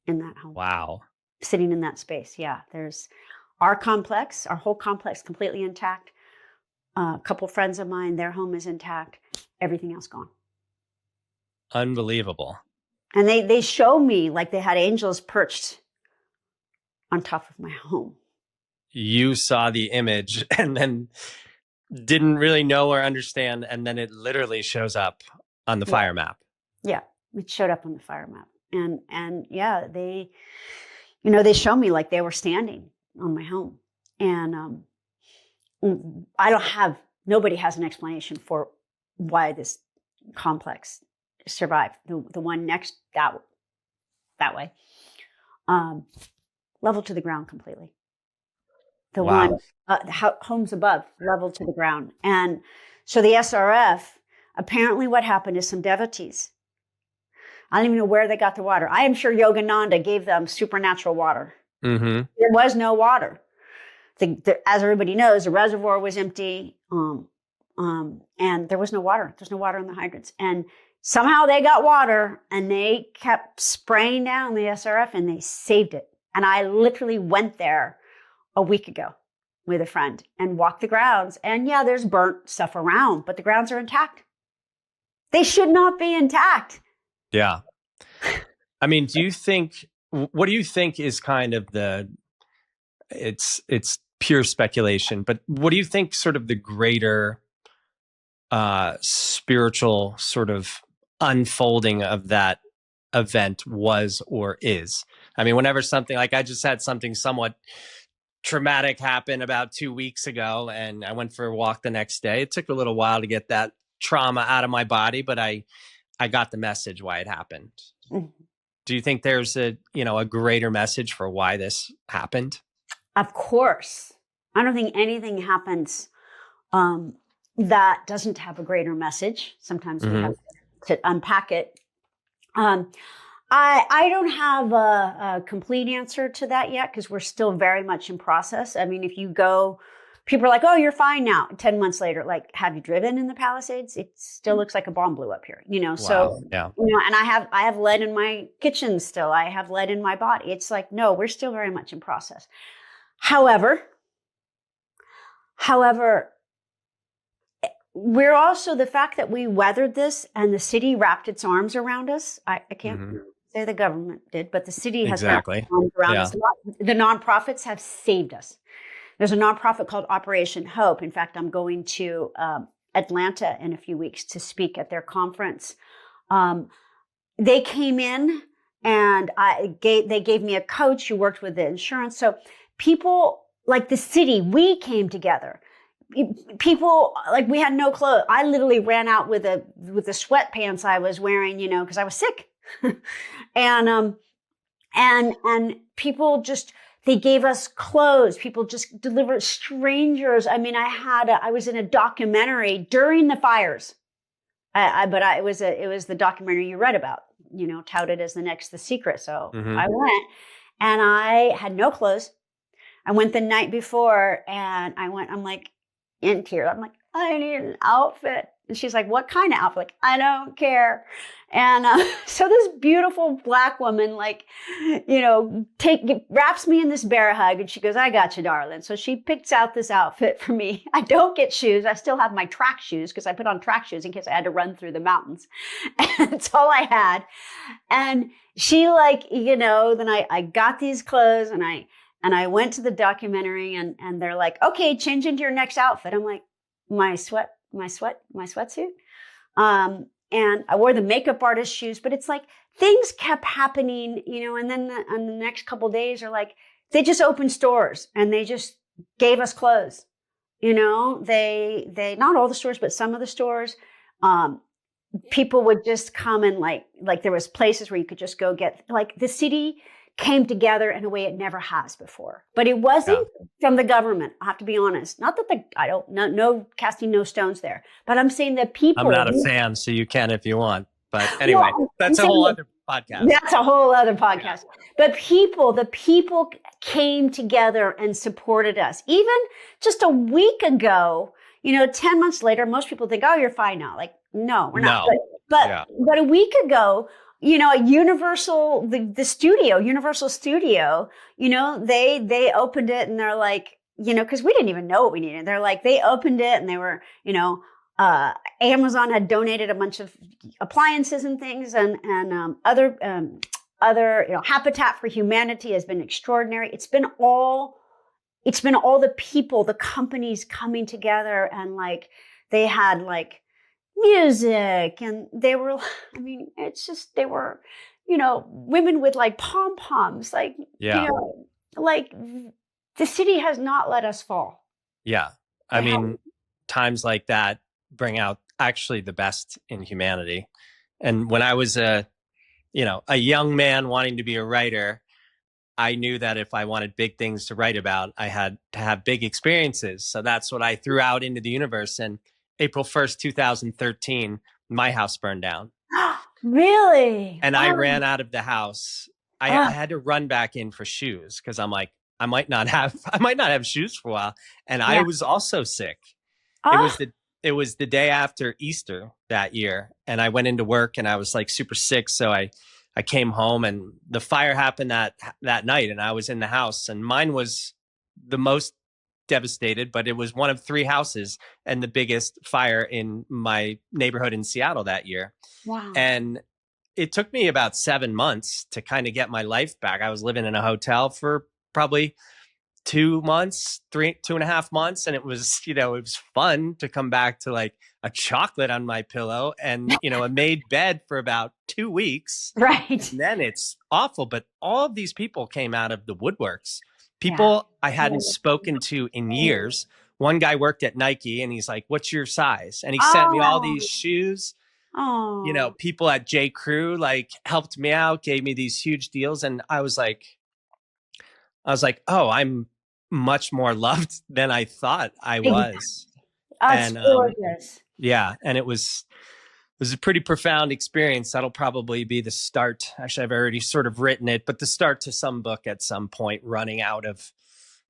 in that home. Wow. Sitting in that space, yeah. There's our whole complex completely intact. A couple friends of mine, their home is intact. Everything else gone. Unbelievable. And they show me like they had angels perched on top of my home. You saw the image and then didn't really know or understand, and then it literally shows up on the fire map. Yeah, it showed up on the fire map. And yeah, they show me like they were standing on my home. And nobody has an explanation for why this complex survived. The one next that way, level to the ground completely. The one, homes above, level to the ground. And so the SRF, apparently what happened is some devotees, I don't even know where they got the water. I am sure Yogananda gave them supernatural water. Mm-hmm. There was no water. As everybody knows, the reservoir was empty, and there was no water. There's no water in the hydrants. And somehow they got water, and they kept spraying down the SRF, and they saved it. And I literally went there a week ago with a friend and walked the grounds. And yeah, there's burnt stuff around, but the grounds are intact. They should not be intact. Yeah. I mean, what do you think is kind of it's pure speculation, but what do you think sort of the greater spiritual sort of unfolding of that event was or is. I mean, whenever something like I just had something somewhat traumatic happen about 2 weeks ago, and I went for a walk the next day. It took a little while to get that trauma out of my body, but I got the message why it happened. Mm-hmm. Do you think there's a greater message for why this happened? Of course. I don't think anything happens that doesn't have a greater message. Sometimes we have to unpack it. I don't have a complete answer to that yet because we're still very much in process. I mean, if you go, people are like, "Oh, you're fine now." 10 months later, like, have you driven in the Palisades? It still looks like a bomb blew up here, Wow. So, yeah. And I have lead in my kitchen still. I have lead in my body. It's like, no, we're still very much in process. However, we're also, the fact that we weathered this and the city wrapped its arms around us. I can't say the government did, but the city has wrapped its arms around us. The nonprofits have saved us. There's a nonprofit called Operation Hope. In fact, I'm going to Atlanta in a few weeks to speak at their conference. They came in and they gave me a coach who worked with the insurance. So people like the city, we came together. People, like, we had no clothes. I literally ran out with the sweatpants I was wearing, because I was sick. and people just, they gave us clothes. People just delivered, strangers. I mean, I was in a documentary during the fires. It was the documentary you read about, touted as the next The Secret. So I went and I had no clothes. I went the night before and I'm like, in tears. I'm like, I need an outfit. And she's like, what kind of outfit? Like, I don't care. And so this beautiful Black woman, like, wraps me in this bear hug. And she goes, I got you, darling. So she picks out this outfit for me. I don't get shoes. I still have my track shoes because I put on track shoes in case I had to run through the mountains. And that's all I had. And she then I got these clothes and I went to the documentary and they're like, okay, change into your next outfit. I'm like, my sweatsuit. And I wore the makeup artist shoes, but it's like things kept happening, and then on the next couple of days are like, they just opened stores and they just gave us clothes. They, not all the stores, but some of the stores, people would just come and like there was places where you could just go get, like, the city came together in a way it never has before. But it wasn't from the government. I have to be honest. Not that no casting no stones there. But I'm saying that people. I'm not a fan, so you can if you want. But anyway, that's a whole other podcast. That's a whole other podcast. Yeah. But the people came together and supported us. Even just a week ago, 10 months later, most people think, oh, you're fine now. Like, no, we're not. But a week ago, Universal, the studio, Universal Studio, they opened it and they're like, because we didn't even know what we needed. They're like, they opened it and they were, Amazon had donated a bunch of appliances and things and other, Habitat for Humanity has been extraordinary. It's been all the people, the companies coming together and like, they had like, music and they were, they were, women with like pom-poms, like, like the city has not let us fall. Yeah. I mean, times like that bring out actually the best in humanity. And when I was a young man wanting to be a writer, I knew that if I wanted big things to write about, I had to have big experiences. So that's what I threw out into the universe. And April 1st, 2013, my house burned down. Really? And I ran out of the house. I had to run back in for shoes because I'm like, I might not have shoes for a while. And I was also sick. It was the day after Easter that year. And I went into work and I was like super sick. So I came home and the fire happened that night and I was in the house and mine was the most devastated, but it was one of 3 houses and the biggest fire in my neighborhood in Seattle that year. Wow. And it took me about 7 months to kind of get my life back. I was living in a hotel for probably 2 months, 2.5 months. And it was, it was fun to come back to like a chocolate on my pillow and, a made bed for about 2 weeks. Right. And then it's awful. But all of these people came out of the woodworks. Yeah. People I hadn't spoken to in years. One guy worked at Nike and he's like, "What's your size?" And he sent me all these shoes. Oh. People at J. Crew like helped me out, gave me these huge deals. And I was like, oh, I'm much more loved than I thought I was. That's gorgeous. Yeah. And it was a pretty profound experience. That'll probably be the start. Actually, I've already sort of written it, but the start to some book at some point, running out of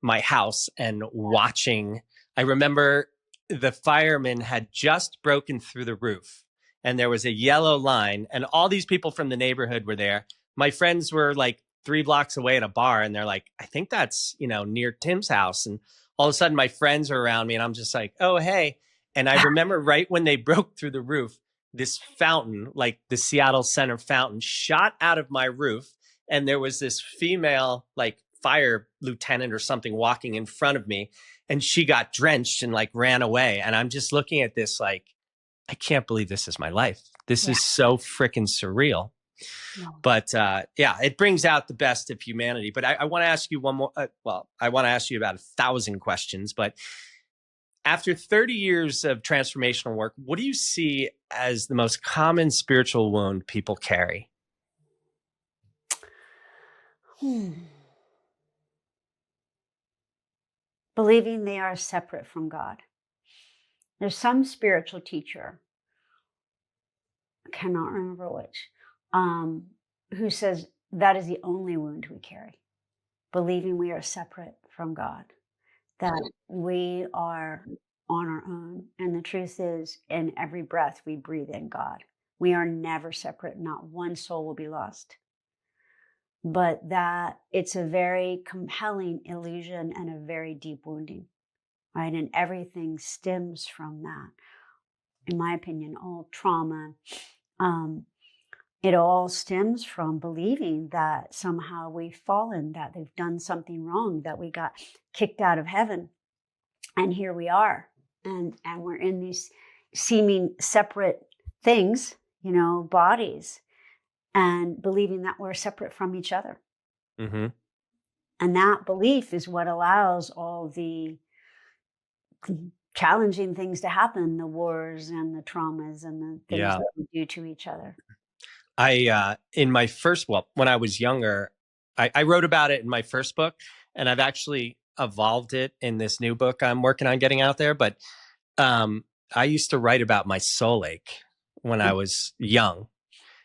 my house and watching. I remember the firemen had just broken through the roof and there was a yellow line and all these people from the neighborhood were there. My friends were like 3 blocks away at a bar and they're like, I think that's, near Tim's house. And all of a sudden my friends are around me and I'm just like, oh, hey. And I remember right when they broke through the roof, this fountain, like the Seattle Center fountain, shot out of my roof. And there was this female, like fire lieutenant or something walking in front of me. And she got drenched and like ran away. And I'm just looking at this like, I can't believe this is my life. This is so freaking surreal. But it brings out the best of humanity. But I want to ask you one more. I want to ask you about 1,000 questions. But after 30 years of transformational work, what do you see as the most common spiritual wound people carry? Believing they are separate from God. There's some spiritual teacher, I cannot remember which, who says that is the only wound we carry. Believing we are separate from God, that we are on our own. And the truth is, in every breath we breathe in God. We are never separate. Not one soul will be lost. But that it's a very compelling illusion and a very deep wounding, right? And everything stems from that. In my opinion, all trauma, it all stems from believing that somehow we've fallen, that they've done something wrong, that we got kicked out of heaven. And here we are. And we're in these seeming separate things, bodies, and believing that we're separate from each other. Mm-hmm. And that belief is what allows all the challenging things to happen, the wars and the traumas and the things that we do to each other. In my first, when I was younger, I wrote about it in my first book, and I've actually evolved it in this new book I'm working on getting out there. But I used to write about my soul ache when I was young.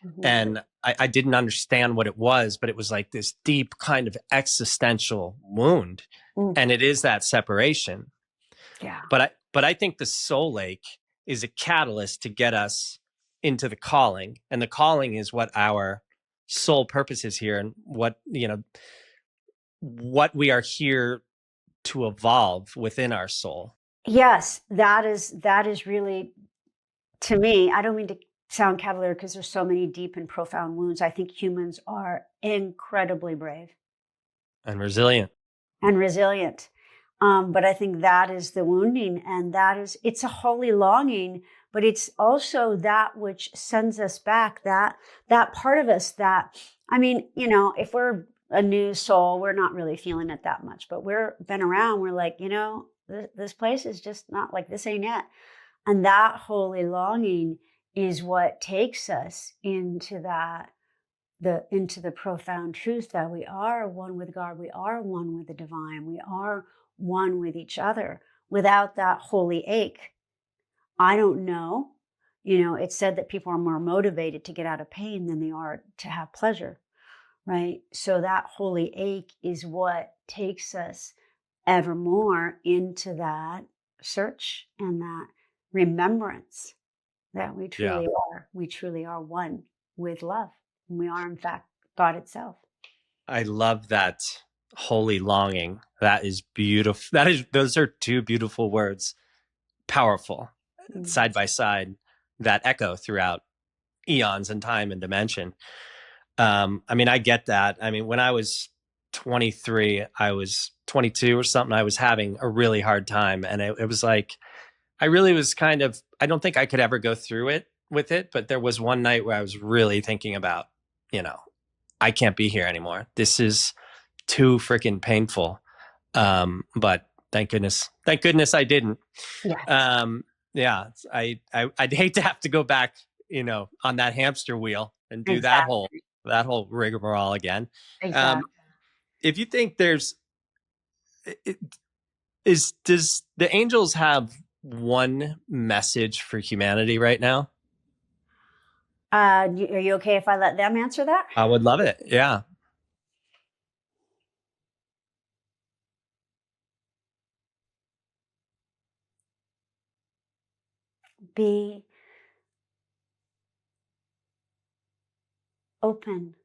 Mm-hmm. And I didn't understand what it was, but it was like this deep kind of existential wound. Mm. And it is that separation. Yeah. But I think the soul ache is a catalyst to get us into the calling. And the calling is what our soul purpose is here and what we are here to evolve within our soul. Yes, that is really, to me, I don't mean to sound cavalier because there's so many deep and profound wounds. I think humans are incredibly brave. And resilient. But I think that is the wounding, and it's a holy longing, but it's also that which sends us back, that part of us that, if we're a new soul, we're not really feeling it that much, but we're been around, we're like, this place is just not like, this ain't it. And that holy longing is what takes us into the profound truth that we are one with God, we are one with the divine, we are one with each other. Without that holy ache, I don't know. It's said that people are more motivated to get out of pain than they are to have pleasure, right? So that holy ache is what takes us evermore into that search and that remembrance that we truly are. We truly are one with love. And we are, in fact, God itself. I love that holy longing. That is beautiful. Those are two beautiful words. Powerful, side by side, that echo throughout eons and time and dimension. I get that. When I was 23, I was 22 or something. I was having a really hard time. And it was like, I really was kind of, I don't think I could ever go through it with it. But there was one night where I was really thinking about, I can't be here anymore. This is too freaking painful. But thank goodness I didn't. Yes. Yeah, I'd hate to have to go back, on that hamster wheel and do Exactly. that whole rigmarole again. Exactly. If you think does the angels have one message for humanity right now? Are you okay if I let them answer that? I would love it. Yeah. Be open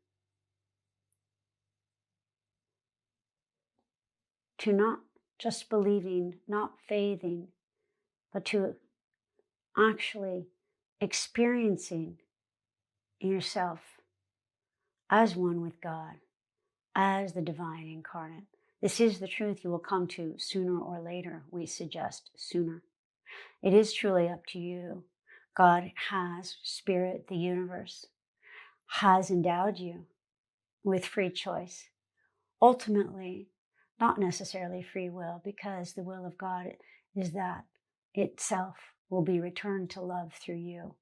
to not just believing, not faithing, but to actually experiencing yourself as one with God, as the divine incarnate. This is the truth you will come to sooner or later. We suggest sooner. It is truly up to you. God has, Spirit, the universe, has endowed you with free choice. Ultimately, not necessarily free will, because the will of God is that itself will be returned to love through you.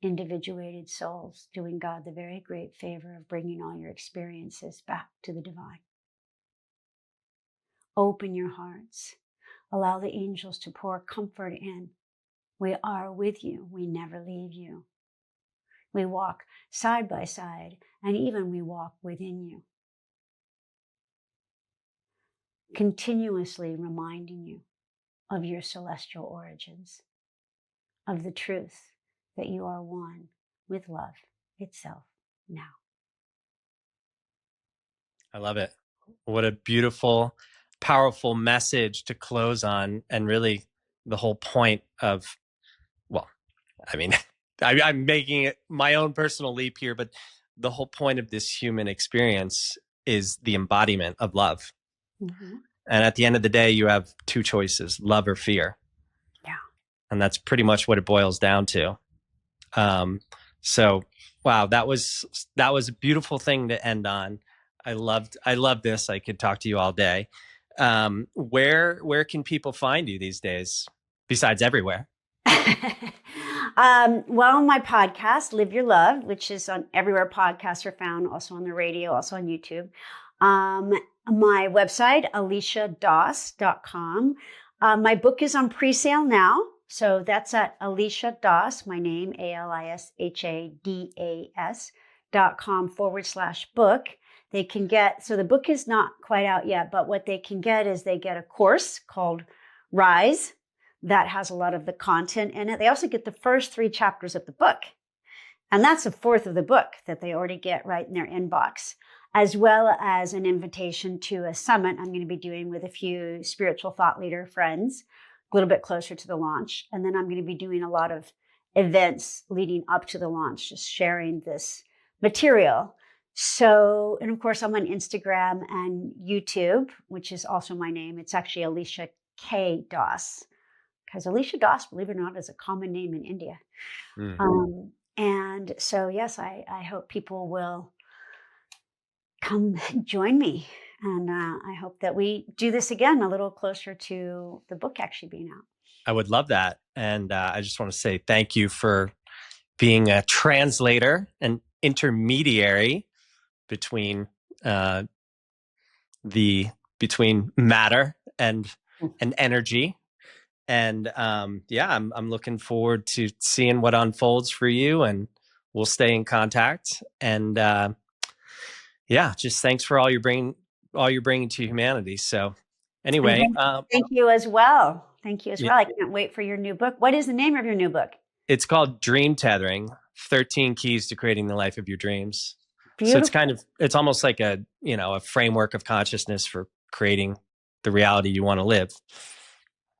Individuated souls doing God the very great favor of bringing all your experiences back to the divine. Open your hearts. Allow the angels to pour comfort in. We are with you. We never leave you. We walk side by side, and even we walk within you, continuously reminding you of your celestial origins, of the truth that you are one with love itself now. I love it. What a beautiful, powerful message to close on. And really the whole point of, well, I mean, I'm making it my own personal leap here, but the whole point of this human experience is the embodiment of love. Mm-hmm. And at the end of the day, you have two choices, love or fear. Yeah. And that's pretty much what it boils down to. So, wow, that was a beautiful thing to end on. I loved this. I could talk to you all day. Where can people find you these days besides everywhere? Well, my podcast, Live Your Love, which is on everywhere podcasts are found, also on the radio, also on YouTube. My website, aliciadoss.com. My book is on pre-sale now. So that's at Alisha Doss, my name, ALISHADAS.com/book. They can get, so the book is not quite out yet, but what they can get is they get a course called Rise that has a lot of the content in it. They also get the first 3 chapters of the book. And that's a fourth of the book that they already get right in their inbox, as well as an invitation to a summit I'm going to be doing with a few spiritual thought leader friends a little bit closer to the launch. And then I'm going to be doing a lot of events leading up to the launch, just sharing this material. So, and of course, I'm on Instagram and YouTube, which is also my name. It's actually Alisha K. Doss, because Alisha Doss, believe it or not, is a common name in India. And so, yes, I hope people will come join me. And I hope that we do this again a little closer to the book actually being out. I would love that. And I just want to say thank you for being a translator and intermediary between between matter and energy. And yeah, I'm looking forward to seeing what unfolds for you, and we'll stay in contact. And yeah, just thanks for all you're bringing to humanity. So anyway, thank you as well. Thank you as well. I can't wait for your new book. What is the name of your new book? It's called Dream Tethering: 13 Keys to Creating the Life of Your Dreams. Beautiful. So it's almost like a framework of consciousness for creating the reality you want to live.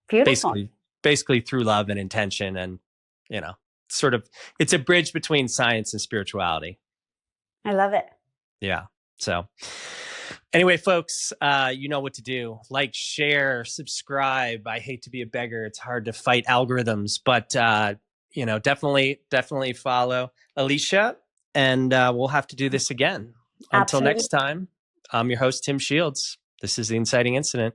Beautiful. Basically through love and intention, and it's a bridge between science and spirituality. I love it. Yeah. So Anyway, folks, you know what to do. Like, share, subscribe. I hate to be a beggar. It's hard to fight algorithms, but definitely follow Alisha, and we'll have to do this again. Until Absolutely. next time, I'm your host, Tim Shields. This is The Inciting Incident.